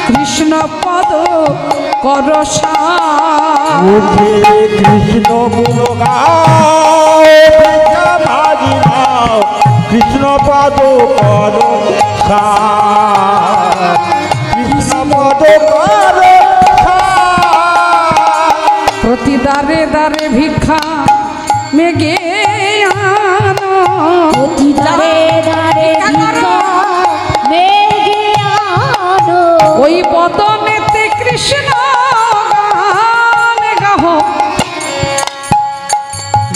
কৃষ্ণ পদ করো মুখে কৃষ্ণ গুণগান ভিক্ষা মাঝি নাও। কৃষ্ণ পদ করো কৃষ্ণ পদ করো। প্রতি দ্বারে দ্বারে ভিক্ষা মেঘে আনো, অতি দাঁড়ে দাঁড়ে ভিক্ষা মেঘে আনো। ওই বদনেতে কৃষ্ণ গান গাহ।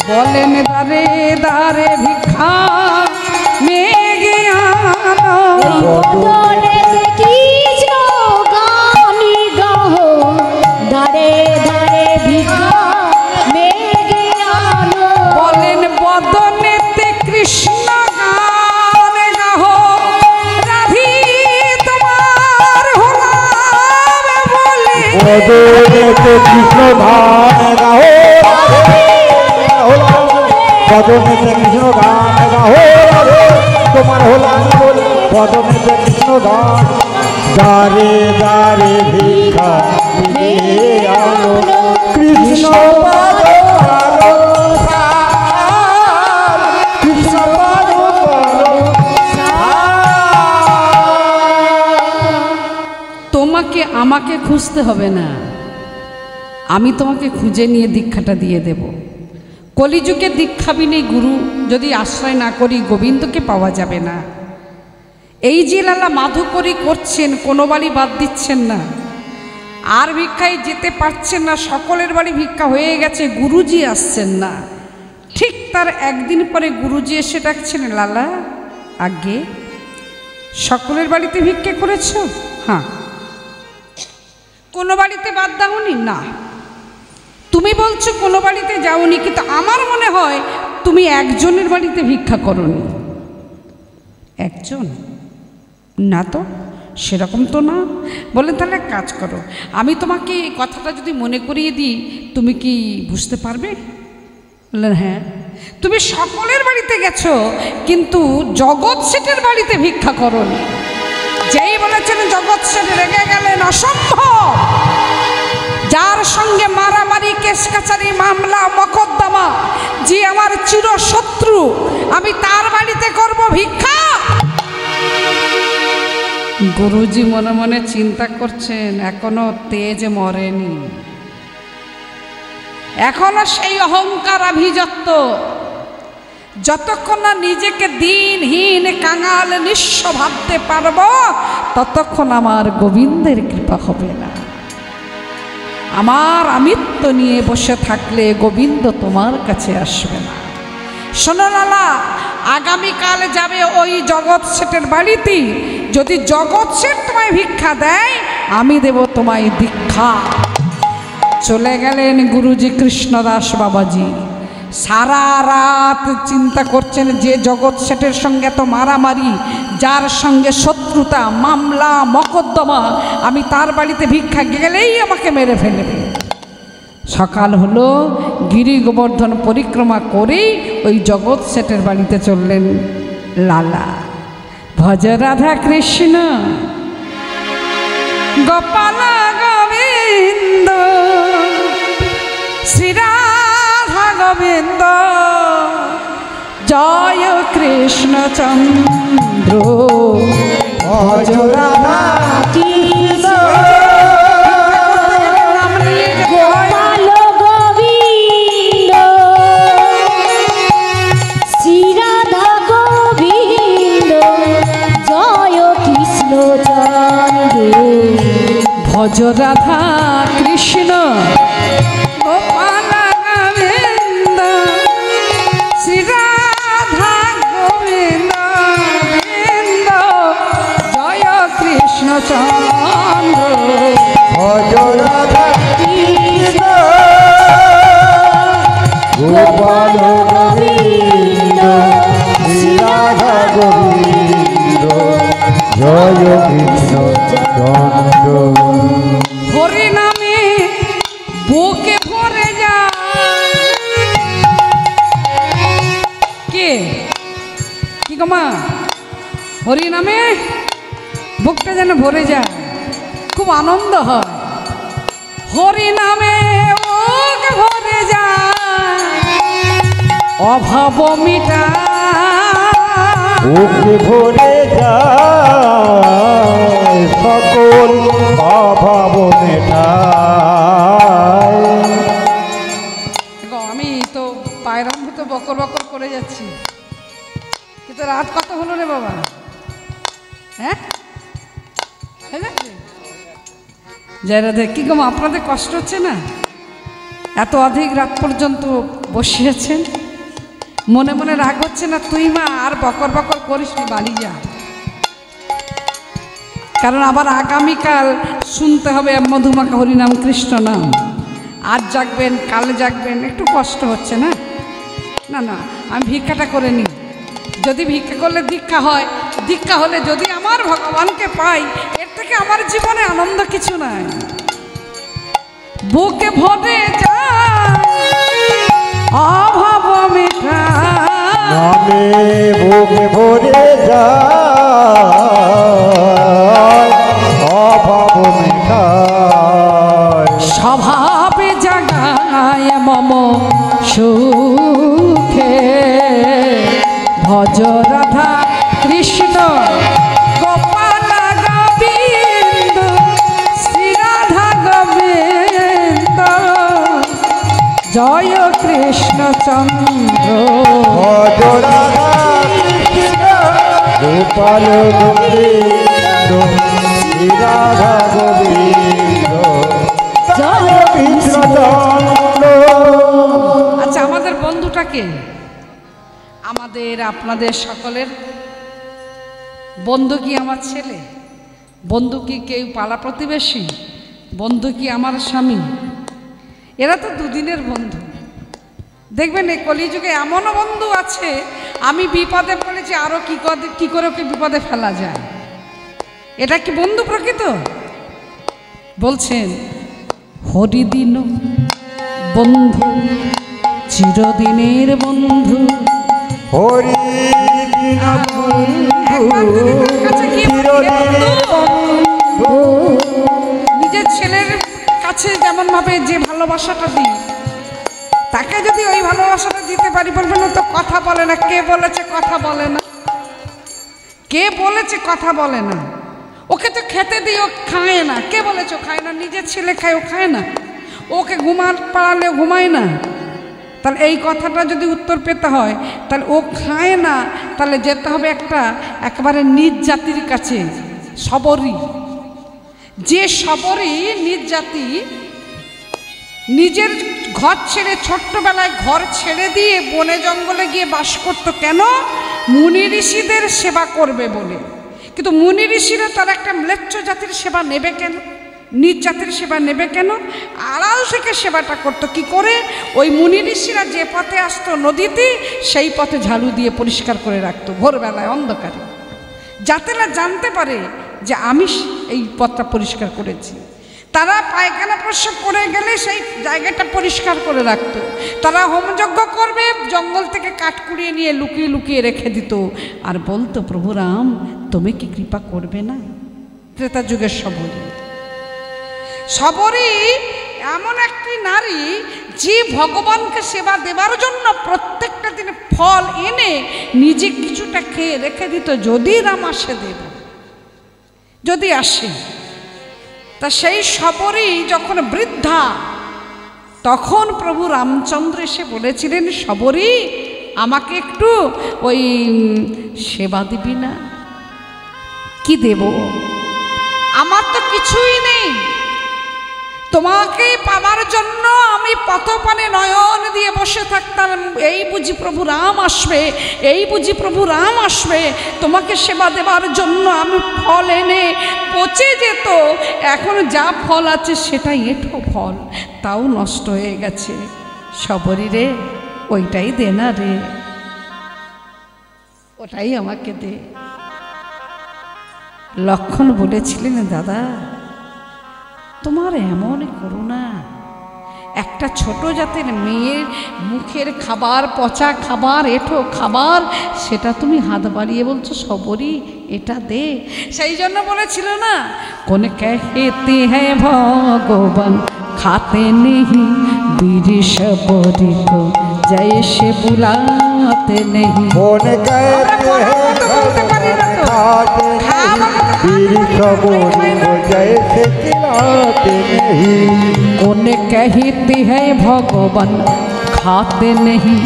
বলেন দ্বারে দ্বারে ভিক্ষা মেঘে আনো, ওই বদনেতে কৃষ্ণ গান গাহো, দাঁড়ে দাঁড়ে ভিক্ষা মেঘে আনো। বলেন বদনেতে কৃষ্ণ গান গাহ। রাধি তোমার হলাম বলে, বদনেতে কৃষ্ণ গান গাও, বদনেতে কৃষ্ণ গান গাও, তোমার হলাম বলে। বদনেতে কৃষ্ণ গান, দাঁড়ে দাঁড়ে ভিক্ষা দিয়ে আনো। কৃষ্ণ পদ করো সার, কৃষ্ণ পদ করো সার। তোমাকে আমাকে খুঁজতে হবে না, আমি তোমাকে খুঁজে নিয়ে দীক্ষাটা দিয়ে দেব। কলিযুগে দীক্ষা বিনে গুরু যদি আশ্রয় না করি গোবিন্দকে পাওয়া যাবে না। এই যে লালা মাধুকরী করছেন, কোনো বাড়ি বাদ দিচ্ছেন না, আর ভিক্ষায় যেতে পারছেন না, সকলের বাড়ি ভিক্ষা হয়ে গেছে, গুরুজি আসছেন না। ঠিক তার একদিন পরে গুরুজি এসে ডাকছেন, লালা আগে সকলের বাড়িতে ভিক্ষা করেছ? হ্যাঁ। কোনো বাড়িতে বাদ দাওনি? না। তুমি বলছো কোনো বাড়িতে যাওনি, কিন্তু আমার মনে হয় তুমি একজনের বাড়িতে ভিক্ষা করোনি। একজন? না তো, সেরকম তো না। বলেন তাহলে এক কাজ করো, আমি তোমাকে এই কথাটা যদি মনে করিয়ে দিই তুমি কি বুঝতে পারবে? বললেন হ্যাঁ। তুমি সকলের বাড়িতে গেছো কিন্তু জগৎ শেঠের বাড়িতে ভিক্ষা করোনি। যেই বলেছেন জগৎ শেঠ রেগে গেলেন, অসম্ভব, যার সঙ্গে মারামারি, কেস কাছারি, মামলা মকদ্দমা, যে আমার চিরশত্রু, আমি তার বাড়িতে করব ভিক্ষা? গুরুজি মনে মনে চিন্তা করছেন, এখনো তেজ মরেনি, এখনো সেই অহংকার আভিজাত্য। যতক্ষণ না নিজেকে দিনহীন, কাঙাল, নিঃস্ব ভাবতে পারব, ততক্ষণ আমার গোবিন্দের কৃপা হবে না। আমার আমিত্ব নিয়ে বসে থাকলে গোবিন্দ তোমার কাছে আসবে না। শোনো লালা, আগামীকাল যাবে ওই জগৎ শেঠের বাড়িতে, যদি জগৎ শেঠ তোমায় ভিক্ষা দেয় আমি দেব তোমায় দীক্ষা। চলে গেলেন গুরুজি কৃষ্ণদাস বাবাজি। সারা রাত চিন্তা করছেন, যে জগৎ শেঠের সঙ্গে তো মারামারি, যার সঙ্গে শত্রুতা, মামলা মকদ্দমা, আমি তার বাড়িতে ভিক্ষা গেলেই আমাকে মেরে ফেলবে। সকাল হলো, গিরি গোবর্ধন পরিক্রমা করেই ওই জগৎ শেঠের বাড়িতে চললেন লালা। ভজ রাধা কৃষ্ণ গোপাল গোবিন্দ, শ্রীরাধা গোবিন্দ, জয় কৃষ্ণ চন্দ্র। ভজ রাধা কৃষ্ণ গোপাল গোবিন্দ, শ্রীরাধা গোবিন্দ, জয় কৃষ্ণ চন্দ্র। ভজ রাধা কৃষ্ণ গোপাল গোবিন্দ, শ্রীরাধা গোবিন্দ, বৃন্দ, জয় কৃষ্ণ চন্দ্র। ভজ রাধা কৃষ্ণ গোপাল গোবিন্দ, শ্রীরাধা গোবিন্দ, জয় কৃষ্ণ চন্দ্র। হরি নামে বুকে ভরে যায়। কে কি গো মা? হরি নামে বুকটা যেন ভরে যায়, খুব আনন্দ হয়। হরি নামে বুক ভরে যায়, অভাব মিটা, বুকে ভরে যায়, সকল অভাব মেটায়। আমি তো পায়রাম তো বকর বকর করে যাচ্ছি, কিন্তু রাত কত হলো রে বাবা? হ্যাঁ, জয় রাধে। কি গো আপনাদের কষ্ট হচ্ছে না? এত অধিক রাত পর্যন্ত বসে আছেন, মনে মনে রাগ হচ্ছে না? তুই মা আর বকর বকর করিস নি, বাড়ি যা। কারণ আবার আগামীকাল শুনতে হবে মধুমাখা হরিনাম কৃষ্ণ নাম। আজ জাগবেন, কাল জাগবেন, একটু কষ্ট হচ্ছে না? না না, আমি ভিক্ষাটা করে নিই। যদি ভিক্ষা করলে দীক্ষা হয়, দীক্ষা হলে যদি আমার ভগবানকে পাই, এর থেকে আমার জীবনে আনন্দ কিছু নাই। বুকে ভরে যায়, অভাব মেটায়, নামে বুকে ভরে যায়, অভাব মেটায়। স্বভাবে জাগায় মম সুখে। ভজ রাধা কৃষ্ণ গোপাল গোবিন্দ, শ্রীরাধা গোবিন্দ, কৃষ্ণচন্দ্র ভজ রাধা কৃষ্ণ গোপাল গোবিন্দ শ্রী রাধা গোবিন্দ জয় কৃষ্ণচন্দ্র। আচ্ছা, আমাদের বন্ধুটাকে, আমাদের আপনাদের সকলের বন্ধু কি আমার ছেলে, বন্ধু কি কেউ পাড়া প্রতিবেশী, বন্ধু কি আমার স্বামী? এরা তো দুদিনের বন্ধু। দেখবেন এই কলিযুগে এমনও বন্ধু আছে, আমি বিপদে পড়েছি আরও কি করে ওকে বিপদে ফেলা যায়। এটা কি বন্ধু প্রকৃত? বলছেন হরিদিন বন্ধু চিরদিনের বন্ধু, হরি দিন বন্ধু চিরদিনের বন্ধু। নিজের ছেলের কাছে যেমন ভাবে যে ভালোবাসাটা দিই, তাকে যদি ওই ভালোবাসাটা দিতে পারি, বলবেন ও তো কথা বলে না। কে বলেছে কথা বলে না? কে বলেছে কথা বলে না? ওকে তো খেতে দিই, ও খায় না। কে বলেছে ও খায় না? নিজের ছেলে খায়, ও খায় না। ওকে ঘুমার পাড়ালে ঘুমায় না। তাহলে এই কথাটা যদি উত্তর পেতে হয়, তাহলে ও খায় না, তাহলে যেতে হবে একেবারে নিজ জাতির কাছে, শবরী। যে শবরী নিজ জাতি, নিজের ঘর ছেড়ে, ছোট্টবেলায় ঘর ছেড়ে দিয়ে বনে জঙ্গলে গিয়ে বাস করত। কেন? মুনি ঋষিদের সেবা করবে বলে। কিন্তু মুনি ঋষিরা তার একটা ম্লেচ্ছ জাতির সেবা নেবে কেন? নিজ জাতির সেবা নেবে কেন? আড়াল থেকে সেবাটা করতো। কি করে? ওই মুনি ঋষিরা যে পথে আসতো নদীতে, সেই পথে ঝাড়ু দিয়ে পরিষ্কার করে রাখতো ভোরবেলায় অন্ধকারে, যাতে না জানতে পারে যে আমি এই পথটা পরিষ্কার করেছি। তারা পায়খানা প্রস্রাব করে গেলে সেই জায়গাটা পরিষ্কার করে রাখতো। তারা হোমযজ্ঞ করবে, জঙ্গল থেকে কাঠ কুড়িয়ে নিয়ে লুকিয়ে লুকিয়ে রেখে দিত, আর বলতো প্রভু রাম তুমি কি কৃপা করবে না? ত্রেতা যুগের শবরী। শবরী এমন একটি নারী যে ভগবানকে সেবা দেবার জন্য প্রত্যেকটা দিনে ফল এনে নিজে কিছুটা খেয়ে রেখে দিত, যদি রাম আসে দেব, যদি আসে। তা সেই শবরী যখন বৃদ্ধা, তখন প্রভু রামচন্দ্র এসে বলেছিলেন, শবরী আমাকে একটু ওই সেবা দিবি না? কি দেব? আমার তো কিছুই নেই, তোমাকে পাবার জন্য আমি পথপানে নয়ন দিয়ে বসে থাকতাম। এই বুঝি প্রভু রাম আসবে, এই বুঝি প্রভু রাম আসবে, তোমাকে সেবা দেবার জন্য আমি ফল এনে পচে যেত। এখন যা ফল আছে সেটাই এঁঠো ফল, তাও নষ্ট হয়ে গেছে। শবরী রে, ওইটাই দে না রে, ওটাই আমাকে দে। লক্ষণ বলেছিলেন, দাদা তোমার এমন করুণা, একটা ছোট জাতের মেয়ের মুখের খাবার, পচা খাবার, এঁঠো খাবার, সেটা তুমি হাত বাড়িয়ে বলছো শবরী এটা দে। সেই জন্য বলেছিল না, কোন कहते हैं भगवान खाते नहीं, बीर शबरी को जैसे बुलाते नहीं। কোন कहते हैं खाते नहीं, बीर शबरी को जैसे खिलाते नहीं। कोन कहते हैं भगवान खाते नहीं,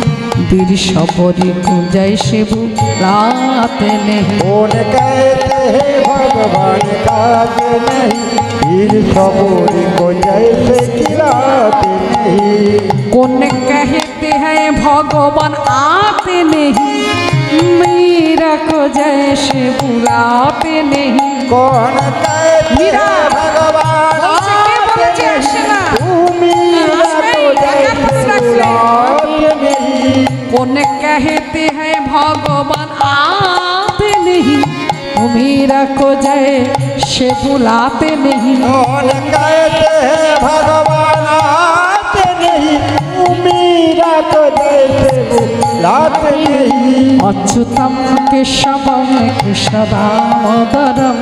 बीर शबरी को जैसे बुलाते नहीं। কোন कहते हैं भगवान खाते नहीं, बीर शबरी को जैसे खिलाते नहीं। कोन कहते हैं भगवान आते नहीं, मीरा को जैसे बुलाते नहीं। कौन कहते मीरा हैं भगवान बोलছে আসে না, कोन कहते हैं भगवान आते नहीं, मीरा को जैसे बुलाते नहीं। कौन कहते हैं भगवान आते नहीं, मीरा को जैसे बुलाते नहीं। अच्युतम केशवम कृष्ण दामोदरम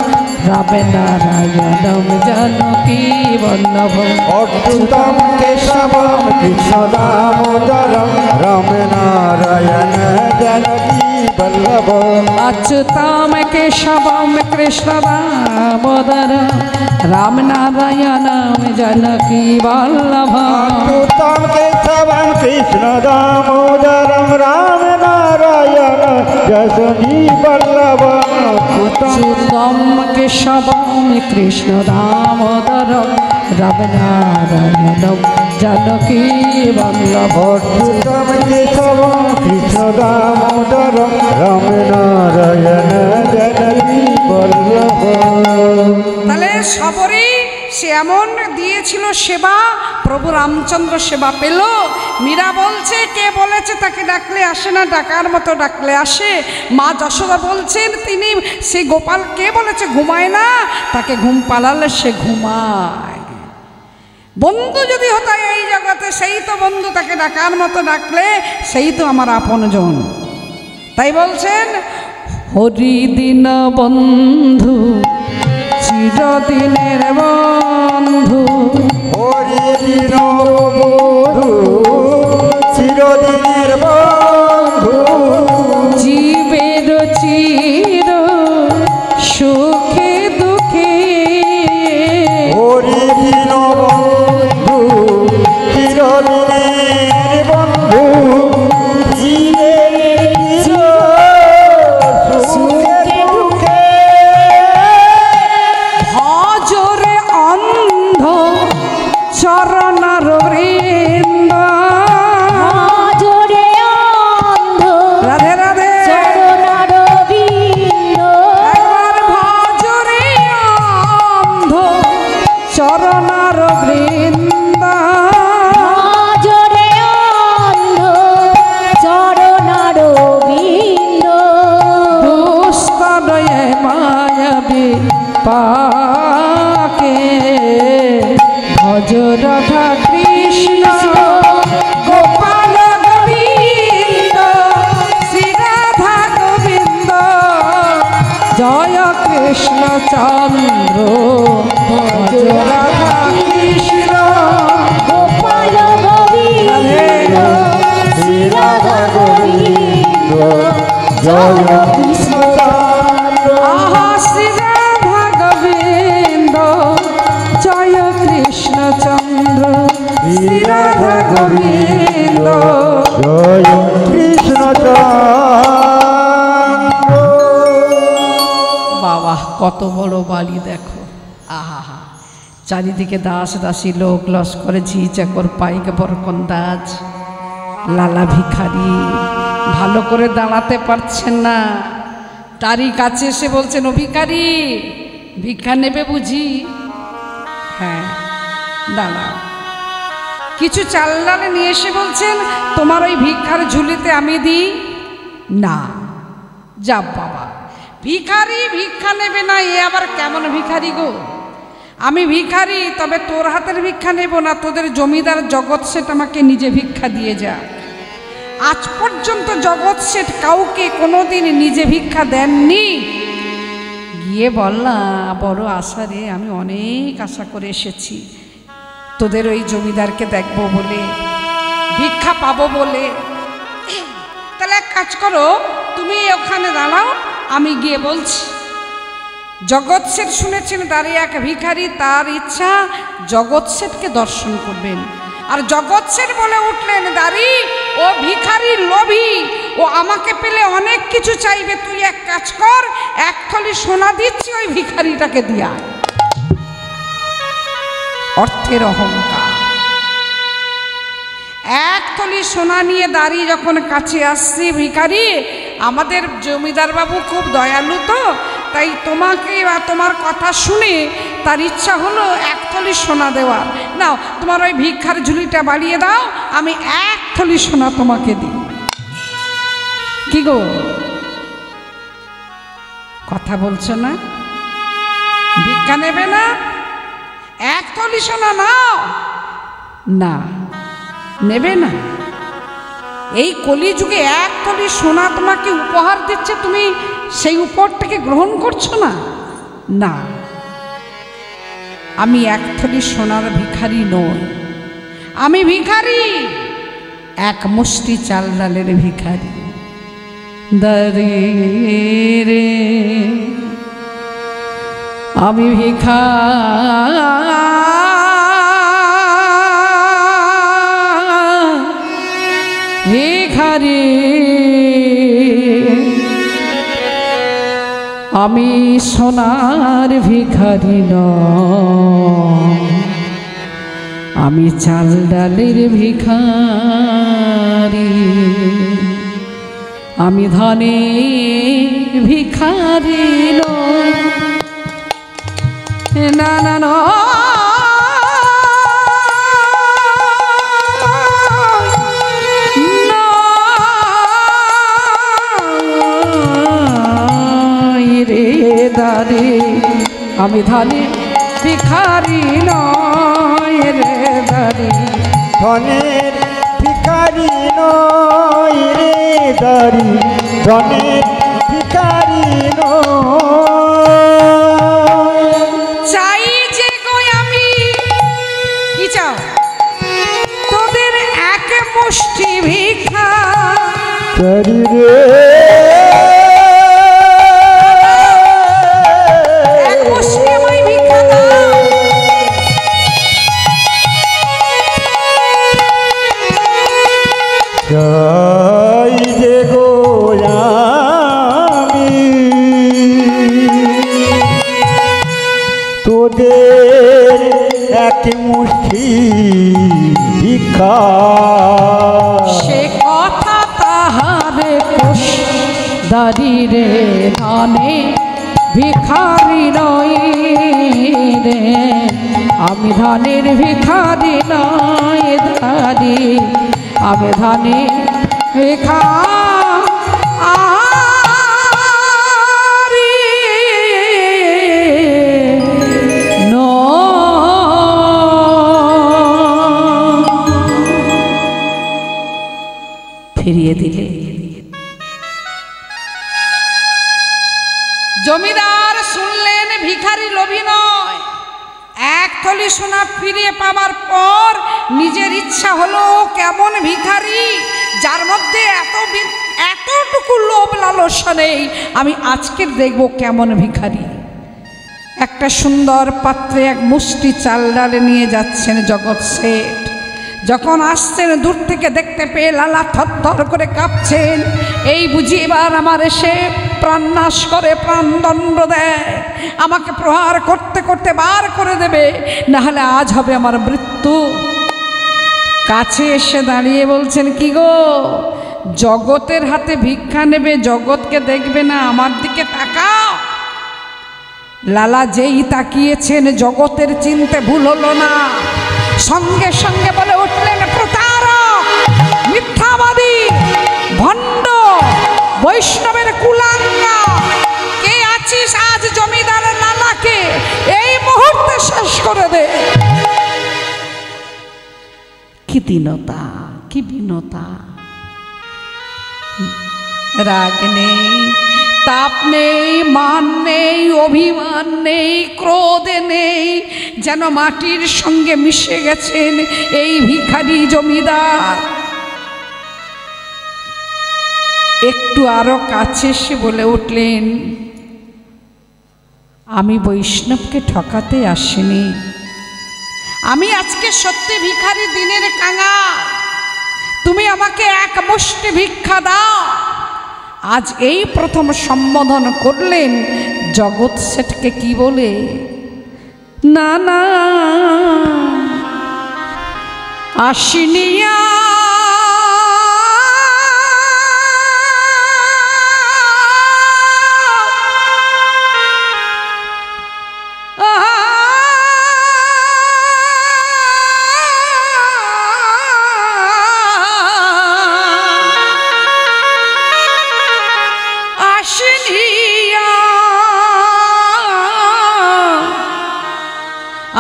রাম নারায়ণম জানকী বল্লভম অচ্যুতম কেশবম কৃষ্ণ দামোদরম রাম নারায়ণ জানকী বল্লভম अच्युतम केशवम कृष्ण दामोदर राम नारायण जानकी वल्लभ अच्युतम केशवम कृष्ण दामोदरम राम नारायण जानकी बल्लभम अच्युतम केशवम कृष्ण दामोदर राम नारायण जानकी वल्लभ अच्युतम केशवम कृष्ण दामोदरम राम नारायण जानकी बल्लभम। তাহলে সবরই সে এমন দিয়েছিল সেবা, প্রভু রামচন্দ্র সেবা পেল। মীরা বলছে কে বলেছে তাকে ডাকলে আসে না, ডাকার মতো ডাকলে আসে। মা যশোদা বলছেন তিনি সেই গোপাল কে বলেছে ঘুমায় না, তাকে ঘুম পালালে সে ঘুমায়। বন্ধু যদি হতো এই জগতে সেই তো বন্ধু, তাকে ডাকার মতো ডাকলে সেই তো আমার আপনজন। তাই বলছেন হরিদিন বন্ধু চিরদিনের বন্ধু, হরিদিন বন্ধু চিরদিনের বন্ধু, জীবের চির সুখে দুঃখে। হরিদিন বন্ধু চিরদিনের বন্ধু, জীবের চির সুখে দুঃখে। ভজরে অন্ধ চরণার বৃন্দ। জোরে অন্ধ রাধে রাধে চরণার বিন্দ। একবার ভজরে অন্ধ চরণার বৃন্দ। জোরে অন্ধ চরণার বিন্দ। দুস্তনয়ে মায়াবী পাকে ভজ রাধা কৃষ্ণ গোপাল গোবিন্দ শ্রী রাধা গোবিন্দ জয় কৃষ্ণ চন্দ্র ভজ রাধা কৃষ্ণ গোপাল গোবিন্দ শ্রী রাধা গোবিন্দ জয় কৃষ্ণ চন্দ্র। আহা শ্রী রাধা গোবিন্দ জয় কৃষ্ণ চন্দ্র শ্রী রাধা গোবিন্দ। জয় কৃষ্ণ চন্দ্র। বাবা কত বড় বাড়ি দেখো, আহা হা চারিদিকে দাস দাসী লোক লস্করে ঝি চাকর পাইক বরকন্দাজ। লালা ভিখারি ভালো করে দাঁড়াতে পারছেন না, তারই কাছে এসে বলছেন ও ভিখারি ভিক্ষা নেবে বুঝি? হ্যাঁ দাঁড়াও। কিছু চাল ডালে নিয়ে এসে বলছেন তোমার ওই ভিক্ষার ঝুলিতে আমি দিই না। যা বাবা, ভিখারি ভিক্ষা নেবে না, এ আবার কেমন ভিখারি গো? আমি ভিখারি, তবে তোর হাতের ভিক্ষা নেব না, তোদের জমিদার জগৎ শেঠ আমাকে নিজে ভিক্ষা দিয়ে যা। আজ পর্যন্ত জগৎ শেঠ কাউকে কোনোদিন নিজে ভিক্ষা দেননি। গিয়ে বললাম বড় আশা রে, আমি অনেক আশা করে এসেছি তোদের ওই জমিদারকে দেখব বলে, ভিক্ষা পাবো বলে। তাহলে এক কাজ করো, তুমি ওখানে দাঁড়াও, আমি গিয়ে বলছি। জগৎ শেঠ শুনেছেন দাঁড়িয়ে এক ভিখারি, তার ইচ্ছা জগৎ শেঠকে দর্শন করবেন। আর জগৎ শেঠ বলে উঠলেন দাঁড়ি ও ভিখারি লোভী, ও আমাকে পেলে অনেক কিছু চাইবে, তুই এক কাজ কর, এক থলি সোনা দিচ্ছি ওই ভিখারিটাকে দিয়া। অর্থের অহংকার। এক থলি সোনা নিয়ে দাঁড়িয়ে যখন কাছে আসছি, ভিখারি আমাদের জমিদার বাবু খুব দয়ালু, তো তাই তোমাকে বা তোমার কথা শুনে তার ইচ্ছা হলো এক থলি সোনা দেওয়ার। নাও তোমার ওই ভিক্ষার ঝুলিটা বাড়িয়ে দাও, আমি এক থলি সোনা তোমাকে দিই। কি গো কথা বলছো না? ভিক্ষা নেবে না? এক থলি সোনা নাও না, নেবে না? এই কলিযুগে এক থলি সোনা তোমাকে উপহার দিচ্ছে, তুমি সেই উপহারটাকে গ্রহণ করছো না? না। আমি এক থলি সোনার ভিখারি নই, আমি ভিখারি, এক মুষ্টি চাল ডালের ভিখারি। দাঁড়িয়ে রে আমি ভিখারি, আমি সোনার ভিখারি নই, আমি চাল ডালের ভিখারি, আমি ধানের ভিখারি নই। না না না দারে আমি ধানের ভিখারি নয় রে দারে, ধনের ভিখারি নয় রে দারি, ধনের ভিখারি নয়। চাই যে গো আমি, কি চাও? তোদের এক মুষ্টি ভিক্ষা করি রে চাই যে গো আমি তোদের এক মুষ্টি ভিক্ষা। সে কথা তাহারে কোষ দাঁড়ি রে ধানে ভিখারি নয় রে, আমি ধানের ভিখারি নয় দাঁড়ি, আমি ধানের ভিখারি ফিরিয়ে দিলে। জমিদার শুনলেন ভিখারি লোভী নয়, এক থলি সোনা ফিরিয়ে পাবার পর নিজের ইচ্ছা হলো কেমন ভিখারি যার মধ্যে এতটুকু লোভ লালসা নেই, আমি আজকের দেখব কেমন ভিখারি। একটা সুন্দর পাত্রে এক মুষ্টি চাল ডালে নিয়ে যাচ্ছেন জগৎ শেঠ। যখন আসছেন দূর থেকে দেখতে পেয়ে লালা থরথর করে কাঁপছেন, এই বুঝি এবার আমার এসে প্রাণনাশ করে প্রাণদণ্ড দেয়, আমাকে প্রহার করতে করতে বার করে দেবে, নাহলে আজ হবে আমার মৃত্যু। কাছে এসে দাঁড়িয়ে বলছেন, কি গো জগতের হাতে ভিক্ষা নেবে, জগৎকে দেখবে না, আমার দিকে তাকাও। লালা যেই তাকিয়েছেন জগতের চিনতে ভুল হলো না, সঙ্গে সঙ্গে বলে উঠলেন, প্রতারক, মিথ্যাবাদী, ভণ্ড, বৈষ্ণবের কুলাঙ্গা, কে আছিস আজ জমিদার লালাকে এই মুহূর্তে শেষ করে দে। কি দীনতা, কি বিনতা, রাগ নেই, তাপ নেই, মান নেই, অভিমান নেই, ক্রোধ নেই, যেন মাটির সঙ্গে মিশে গেছেন এই ভিখারি জমিদার। একটু আরো কাছে এসে বলে উঠলেন, আমি বৈষ্ণবকে ঠকাতে আসিনি, আমি আজকে সত্যি ভিখারি দিনের কাঙাল, তুমি আমাকে এক মুষ্টি ভিক্ষা দাও। আজ এই প্রথম সম্বোধন করলেন জগৎ শেঠকে কি বলে, না না আসিনিয়া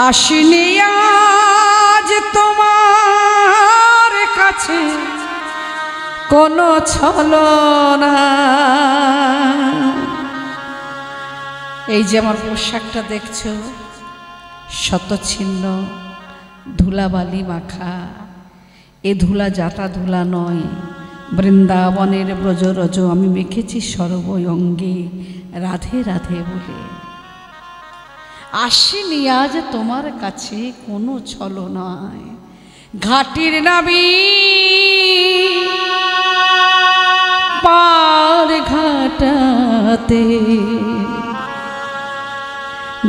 আসিনি আজ তোমার কাছে কোনো ছলনা। এই যে আমার পোশাকটা দেখছো, শতচ্ছিন্ন ধুলাবালি মাখা। এ ধুলা যাতা ধুলা নয়, বৃন্দাবনের ব্রজরজ আমি মেখেছি সর্বঙ্গে রাধে রাধে বলে। আসিনি আজ তোমার কাছে কোনো ছলনায়, ঘাটির নাবি পার ঘাটাতে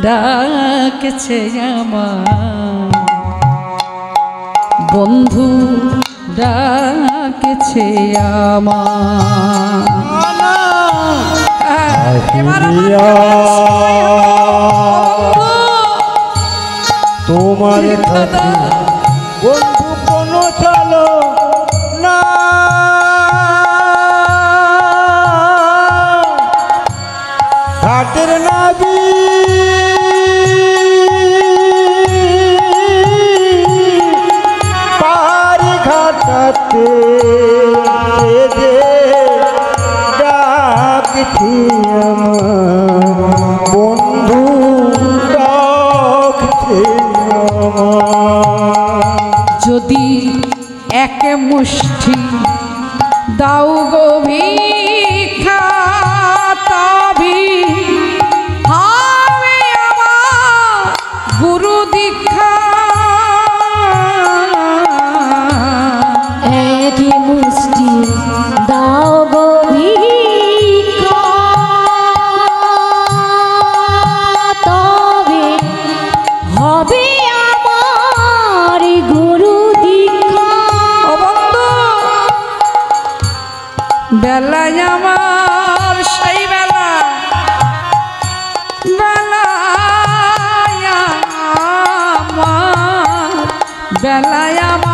ডাকছে আমার বন্ধু, ডাকছে আমার। তোমার কাছে বন্ধু কোনো চলো না, ঘাটের নাবি পারি ঘাটাতে যে ডাকছি আমার বন্ধু, ডাকছি আমার। যদি এক মুষ্টি দাও গো ভিক্ষা, তবে হবে আমার গুরু দীক্ষা। এক মুষ্টি দাও গো ভিক্ষা, তবে হবে আমার গুরু দীক্ষা। ও বন্ধু, বেলায় আমার সেই বেলা, বেলায় আমার, বেলায় আমার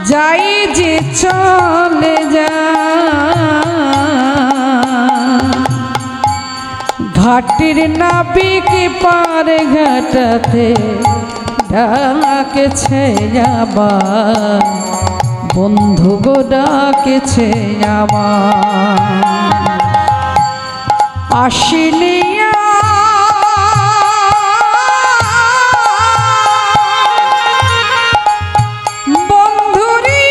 যাই যে চলে যা। ঘাটির নাবিক পারে ঘাটাতে ডাকেছে আমার বন্ধু গো, ডাকেছে আমার। আসিলিয়া বন্ধুরি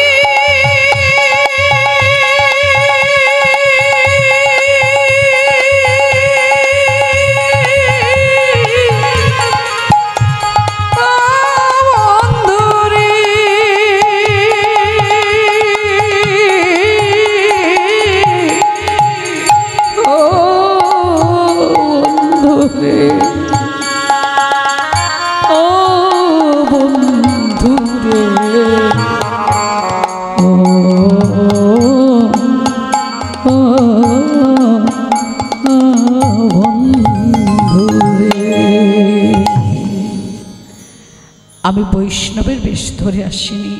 আমি বৈষ্ণবের বেশ ধরে আসিনি,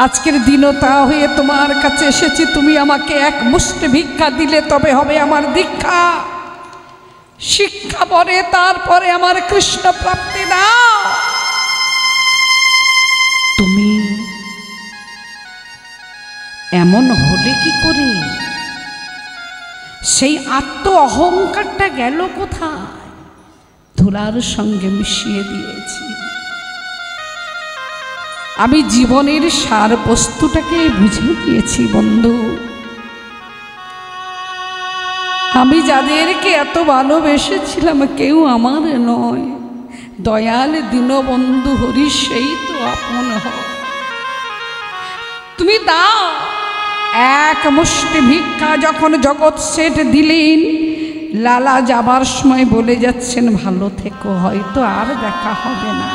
আজকের দিনতা হয়ে তোমার কাছে এসেছি। তুমি আমাকে এক মুষ্টি ভিক্ষা দিলে তবে হবে আমার দীক্ষা। শিক্ষা পরে তারপরে আমার কৃষ্ণ প্রাপ্তি দাও। তুমি এমন হলে কি করে? সেই আত্ম অহংকারটা গেল কোথায়? ধুলার সঙ্গে মিশিয়ে দিয়েছি। আমি জীবনের সার বস্তুটাকে বুঝে দিয়েছি বন্ধু। আমি যাদেরকে এত ভালোবেসেছিলাম কেউ আমার নয়, দয়াল দীনবন্ধু হরি সেই তো আপন হয়। তুমি দাও এক মুষ্টি ভিক্ষা। যখন জগৎ সেট দিলেন, লালা যাবার সময় বলে যাচ্ছেন ভালো থেকো, হয়তো আর দেখা হবে না।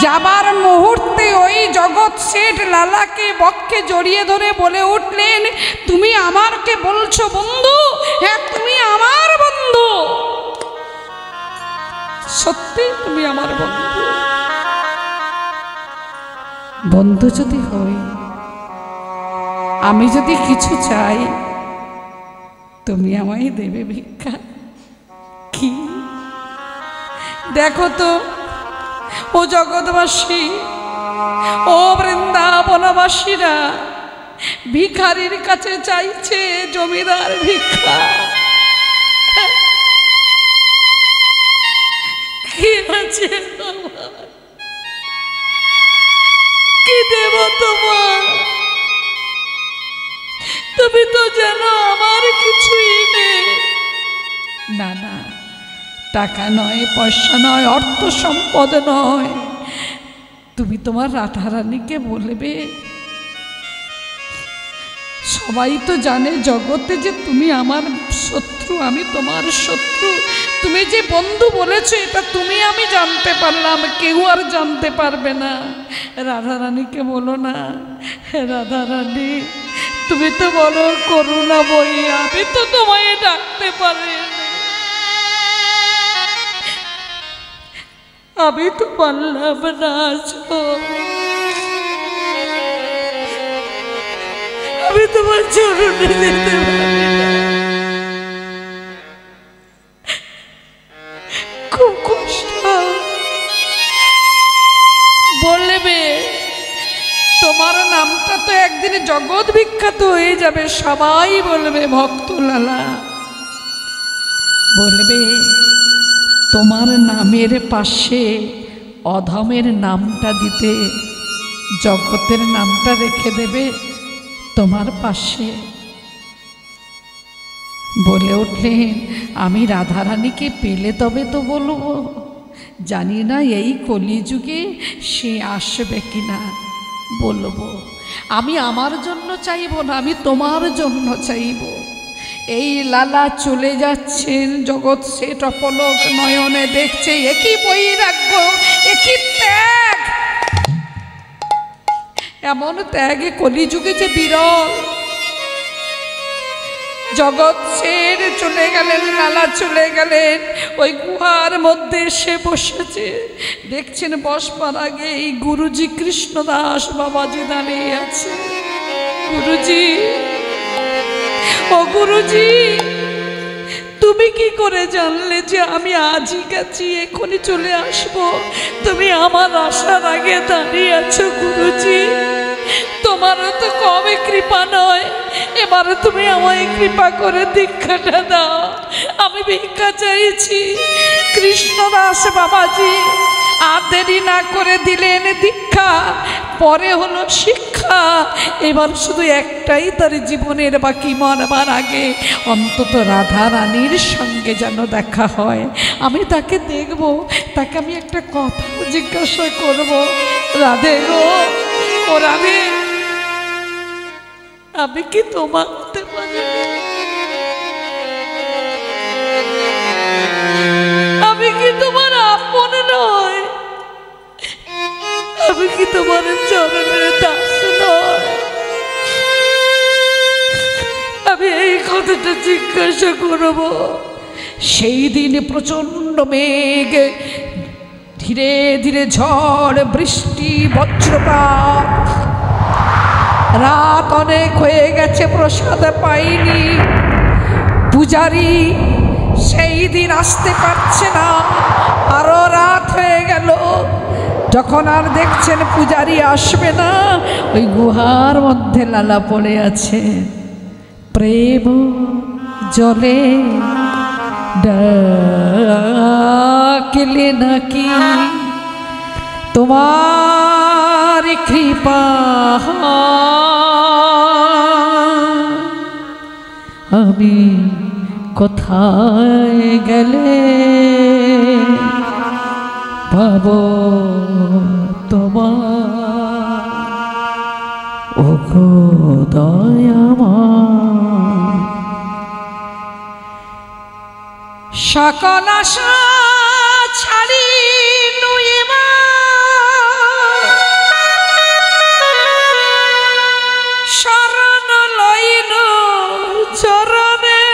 যাবার মুহূর্তে ওই জগৎ শেঠ লালাকে বক্ষে জড়িয়ে ধরে বলে উঠলেন, তুমি আমারকে বলছো বন্ধু? হ্যাঁ, তুমি আমার বন্ধু, সত্যি তুমি আমার বন্ধু। বন্ধু যদি হই, আমি যদি কিছু চাই, তুমি আমায় দেবে ভিক্ষা। কি দেখো তো, ও জগৎবাসী, ও বৃন্দাবনবাসীরা, ভিখারির কাছে চাইছে জমিদার ভিক্ষা। হয়েছে আমার। কি দেব তোমার? তুমি তো জানো আমার কিছুই নেই। না না, টাকা নয়, পয়সা নয়, অর্থ সম্পদ নয়, তুমি তোমার রাধারানীকে বলবে। সবাই তো জানে জগতে যে তুমি আমার শত্রু, আমি তোমার শত্রু। তুমি যে বন্ধু বলেছো এটা তুমি আমি জানতে পারলাম, কেউ আর জানতে পারবে না। রাধারানীকে বলো না, রাধারানী তুমি তো বলো করুণা বই, আমি তো তোমায় ডাকতে পারি, আমি তো পারলাম না, আমি তোমার চরণে যেতে পারি না। খুব কষ্ট। বলবে তোমার নামটা তো একদিন জগৎ বিখ্যাত হয়ে যাবে, সবাই বলবে ভক্ত লালা। বলবে তোমার নামের পাশে অধমের নামটা দিতে, জগতের নামটা রেখে দেবে তোমার পাশে। বলে উঠলেন আমি রাধারানীকে পেলে তবে তো বলবো, জানি না এই কলিযুগে সে আসবে কিনা, বলবো। আমি আমার জন্য চাইব না, আমি তোমার জন্য চাইব। এই লালা চলে যাচ্ছেন, জগৎ সেট অপলক নয়নে দেখছে, একই বৈরাগ্য, একই ত্যাগ। এমন ত্যাগে কলিযুগে যে বিরল। জগৎ ছেড়ে চলে গেলেন, লালা চলে গেলেন, ওই গুহার মধ্যে এসে বসেছে। দেখছেন বসবার আগে এই গুরুজি কৃষ্ণদাস বাবাজি দাঁড়িয়ে আছে। গুরুজি, ও গুরুজি, তুমি কি করে জানলে যে আমি আজই গেছি, এখনই চলে আসব? তুমি আমার আসার আগে দাঁড়িয়ে আছো গুরুজি। তোমারও তো কবে কৃপা নয়, এবারে তুমি আমায় কৃপা করে দীক্ষাটা দাও। আমি ভিক্ষা চাইছি। কৃষ্ণদাস বাবাজি আর দেরি না করে দিলেন দীক্ষা, পরে হলো শিক্ষা। এবার শুধু একটাই তার জীবনের বাকি, মরবার আগে অন্তত রাধা রানীর সঙ্গে যেন দেখা হয়। আমি তাকে দেখব, তাকে আমি একটা কথা জিজ্ঞাসা করব। রাধে গো, ও রাধে, আমি কি তোমার হতে পারি? আমি কি তোমার আপন নয়? আমি কি তোমার চরণের দাস নয়? আমি এই কথাটা জিজ্ঞাসা করব। সেই দিন প্রচন্ড মেঘ, ধীরে ধীরে ঝড়, বৃষ্টি, বজ্রপাত। রাত অনেক হয়ে গেছে, প্রসাদ পাইনি। পূজারি সেই দিন আসতে পারছে না, আরো রাত হয়ে গেল। যখন আর দেখছেন পূজারি আসবে না, ওই গুহার মধ্যে লালা পড়ে আছে। প্রেম জলে ডাকলে নাকি তোমার কৃপা, আমি কোথায় গেলে পাবো তোমার? ও গো দয়াময়, সকল আশা ছাড়ি নুইমা শরণ লইল চরণে।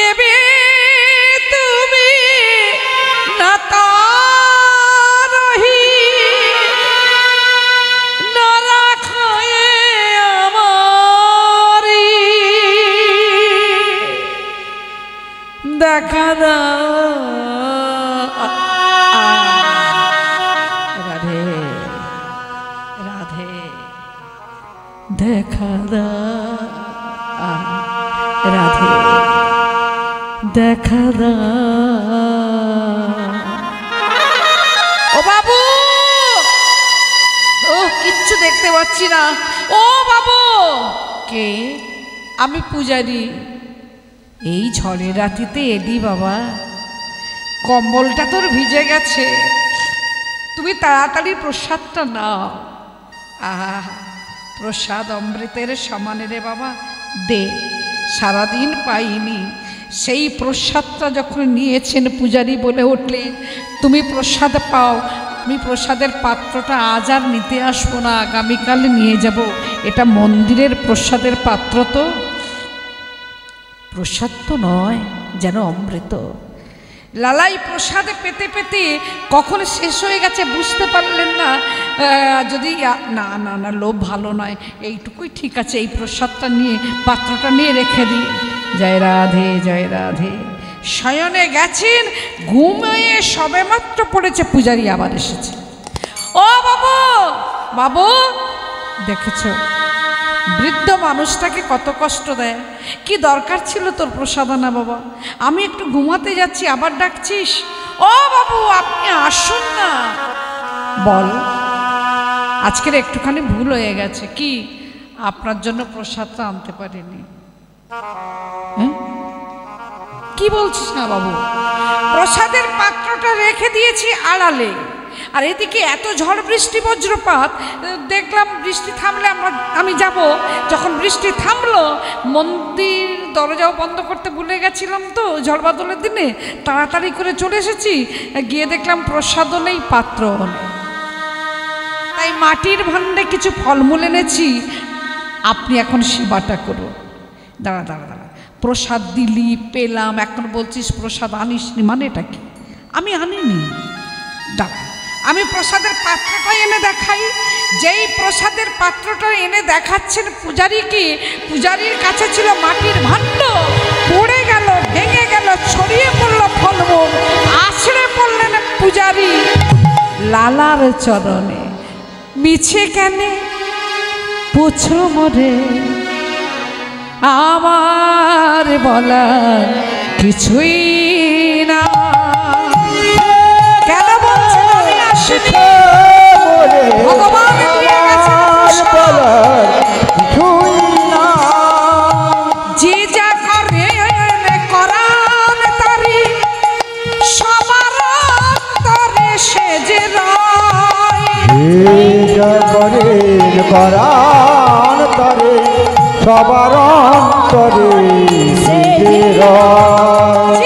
এবে তুমি না তারহি না রাখয়ে আমারি, দেখা দাও। রাধে রাধে, দেখা দাও। রাধে দেখা দাও। ও বাবু, ও কিচ্ছু দেখতে পাচ্ছি না। ও বাবু, কে? আমি পূজারি। এই ঝড়ের রাতিতে এলি বাবা, কম্বলটা তোর ভিজে গেছে, তুমি তাড়াতাড়ি প্রসাদটা নাও। আহা, প্রসাদ অমৃতের সমানে রে বাবা, দে, সারাদিন পাইনি। সেই প্রসাদটা যখন নিয়েছেন পূজারি বলে উঠলেন, তুমি প্রসাদ পাও, আমি প্রসাদের পাত্রটা আজ আর নিতে আসবো না, আগামীকাল নিয়ে যাব। এটা মন্দিরের প্রসাদের পাত্র, তো প্রসাদ তো নয়, যেন অমৃত। লালাই প্রসাদে পেতে পেতে কখন শেষ হয়ে গেছে বুঝতে পারলেন না। যদি না না না, লোভ ভালো নয়, এইটুকুই ঠিক আছে, এই প্রসাদটা নিয়ে, পাত্রটা নিয়ে রেখে দিই। জয় রাধে, জয় রাধে। শয়নে গেছেন, ঘুমিয়ে সবেমাত্র পড়েছে, পূজারি আবার এসেছে। ও বাবু, বাবু, দেখেছ বৃদ্ধ মানুষটাকে কত কষ্ট দেয়। কি দরকার ছিল তোর প্রসাদ আনা বাবা? আমি একটু ঘুমাতে যাচ্ছি, আবার ডাকছিস? ও বাবু, আপনি আসুন না। বল, আজকের একটুখানি ভুল হয়ে গেছে। কি? আপনার জন্য প্রসাদটা আনতে পারিনি। কি বলছিস না বাবু? প্রসাদের পাত্রটা রেখে দিয়েছি আড়ালে, আর এদিকে এত ঝড় বৃষ্টি বজ্রপাত। দেখলাম বৃষ্টি থামলে আমি যাব। যখন বৃষ্টি থামলো, মন্দির দরজাও বন্ধ করতে ভুলে গেছিলাম তো ঝড় বাদলের দিনে, তাড়াতাড়ি করে চলে এসেছি। গিয়ে দেখলাম প্রসাদও নেই, পাত্রও নেই। তাই মাটির ভাণ্ডে কিছু ফলমূল এনেছি, আপনি এখন সেবাটা করুন। দাঁড়া দাঁড়া দাঁড়া, প্রসাদ দিলি, পেলাম, এখন বলছিস প্রসাদ আনিসনি, মানে এটা কি? আমি আনিনি। দাঁড়া, আমি প্রসাদের পাত্রটা এনে দেখাই। যেই প্রসাদের পাত্রটা এনে দেখাচ্ছেন পূজারীকে, পূজারীর কাছে ছিল মাটির ভাণ্ড, পড়ে গেল, ভেঙে গেল, ছড়িয়ে পড়ল ফলমূল, আছড়ে পড়লেন পূজারী লালার চরণে। মিছে কেনে পুছো মরে, আমার বলার কিছুই না। কেন বলছেন আমি আসিনি? ভগবান দিয়ে গেছেন প্রসাদ। যে যা করে করান তারি, সবার অন্তরে সে যে রয়। যে যা করেন করান তারে, সবার অন্তরে সে যে রয়।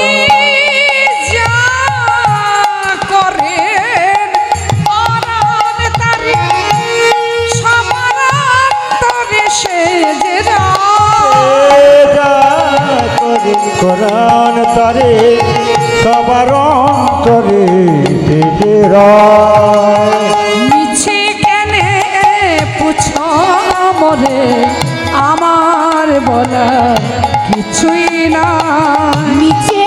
কোরআন তারে, সবার অন্তরে সে রয়। মিছে কেনে পুছো মরে, আমার বলা কিছুই না। মিছে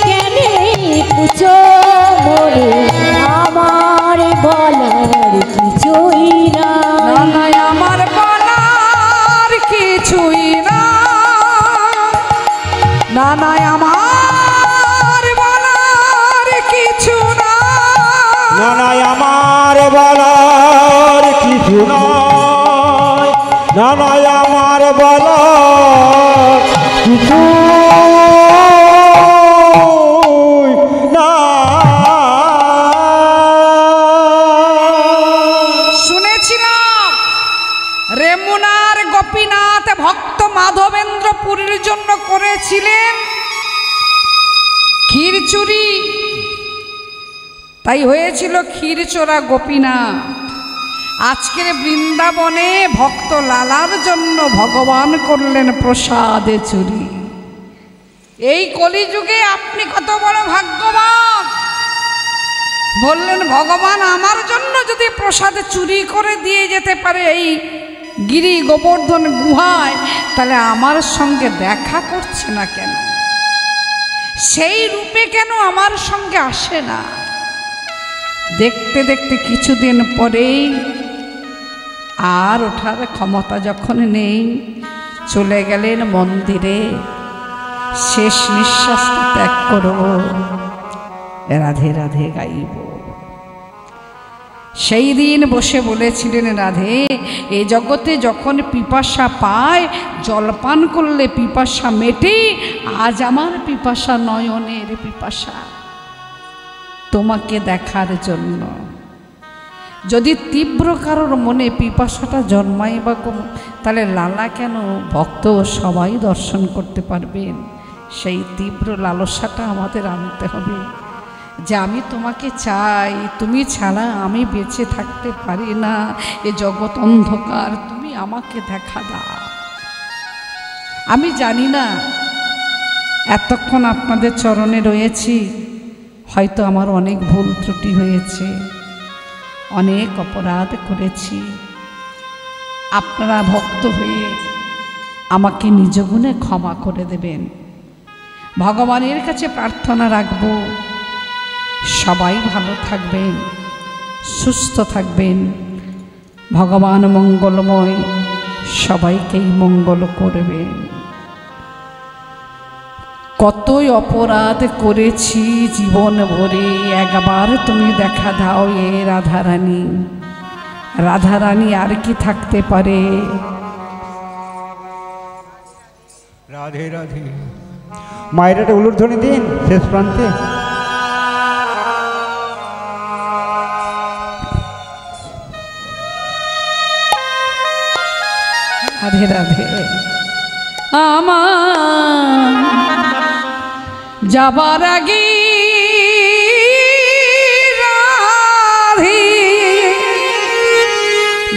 কেনে পুছো মরে, আমার বলার কিছুই না। না, আমার বলার কিছুই না। না না, আমার বলার কিছু না। না না, আমার বলার কিছু নয়। না না, আমার বলার কিছু না। শুনেছিলাম রেমুনার গোপীনাথ ভক্ত মাধবেন্দ্র পুরীর জন্য করেছিলেন ক্ষীর চুরি, তাই হয়েছিল ক্ষীরচোরা গোপীনাথ। আজকের বৃন্দাবনে ভক্ত লালার জন্য ভগবান করলেন প্রসাদে চুরি। এই কলিযুগে আপনি কত বড় ভাগ্যবান। বললেন ভগবান আমার জন্য যদি প্রসাদ চুরি করে দিয়ে যেতে পারে এই গিরি গোবর্ধন গুহায়, তাহলে আমার সঙ্গে দেখা করছে না কেন? সেই রূপে কেন আমার সঙ্গে আসে না? দেখতে দেখতে কিছুদিন পরেই আর ওঠার ক্ষমতা যখন নেই, চলে গেলেন মন্দিরে। শেষ নিঃশ্বাসটা ত্যাগ করব। রাধে রাধে গাইব। সেই দিন বসে বলেছিলেন রাধে, এ জগতে যখন পিপাসা পায় জলপান করলে পিপাসা মেটে, আজ আমার পিপাসা নয়নের পিপাসা তোমাকে দেখার জন্য। যদি তীব্র কারোর মনে পিপাসাটা জন্মায় বা তাহলে লালা কেন, ভক্ত সবাই দর্শন করতে পারবেন। সেই তীব্র লালসাটা আমাদের আনতে হবে যে আমি তোমাকে চাই, তুমি ছাড়া আমি বেঁচে থাকতে পারি না, এ জগৎ অন্ধকার, তুমি আমাকে দেখা দাও। আমি জানি না এতক্ষণ আপনাদের চরণে রয়েছি, হয়তো আমার অনেক ভুল ত্রুটি হয়েছে, অনেক অপরাধ করেছি। আপনারা ভক্ত হয়ে আমাকে নিজ গুণে ক্ষমা করে দেবেন। ভগবানের কাছে প্রার্থনা রাখব সবাই ভালো থাকবেন, সুস্থ থাকবেন, ভগবান মঙ্গলময়, সবাইকেই মঙ্গল করবেন। কতই অপরাধ করেছি জীবন ভরে, একবার তুমি দেখা দাও এ রাধারানী। রাধারানী আর কি থাকতে পারে। রাধে রাধে। মায়ের একটা উলুধ্বনি দিন শেষ প্রান্তে। রাধে রাধে। আমার যাবার আগে রাধে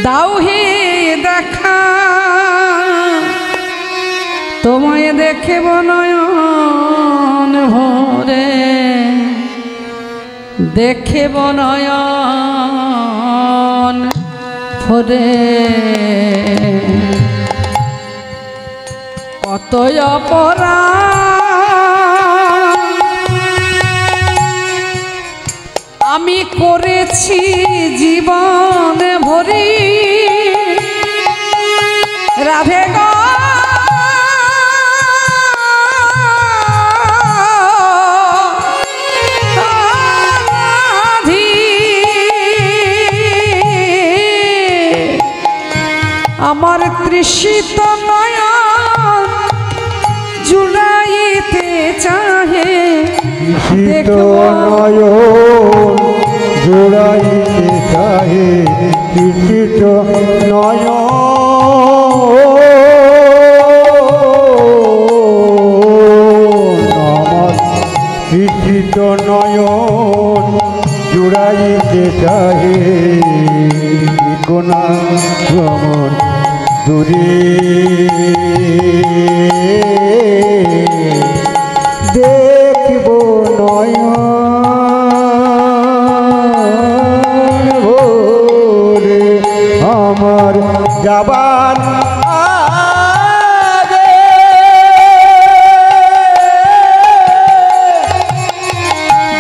দাও হে দেখা, তোমায় দেখে নয়ন ভরে, দেখে নয়ন ভরে। কত অপরাধ আমি করেছি জীবন ভরি, রাধে গো আমার তৃষিত নয়ন জুড়াইতে চাহে, তৃষিত নয়ন জুড়াইতে চাহে, তৃষিত নয়ন আমার তৃষিত নয়ন জুড়াইতে চাহে, কোনা ভ্রমণ দূরে দেখব নয়ন ভরে। আমার যাবার আগে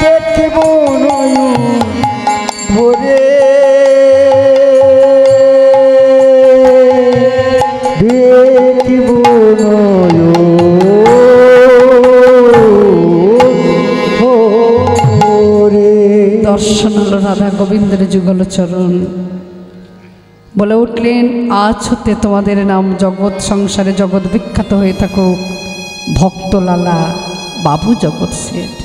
দেখব নয়ন ভরে, দেখিব নয়ন ভরে। দর্শন হলো রাধা গোবিন্দের যুগল চরণ। বলে উঠলেন, আজ হতে তোমাদের নাম জগৎ সংসারে জগৎ বিখ্যাত হয়ে থাকুক ভক্তলালা বাবু জগৎ শেঠ।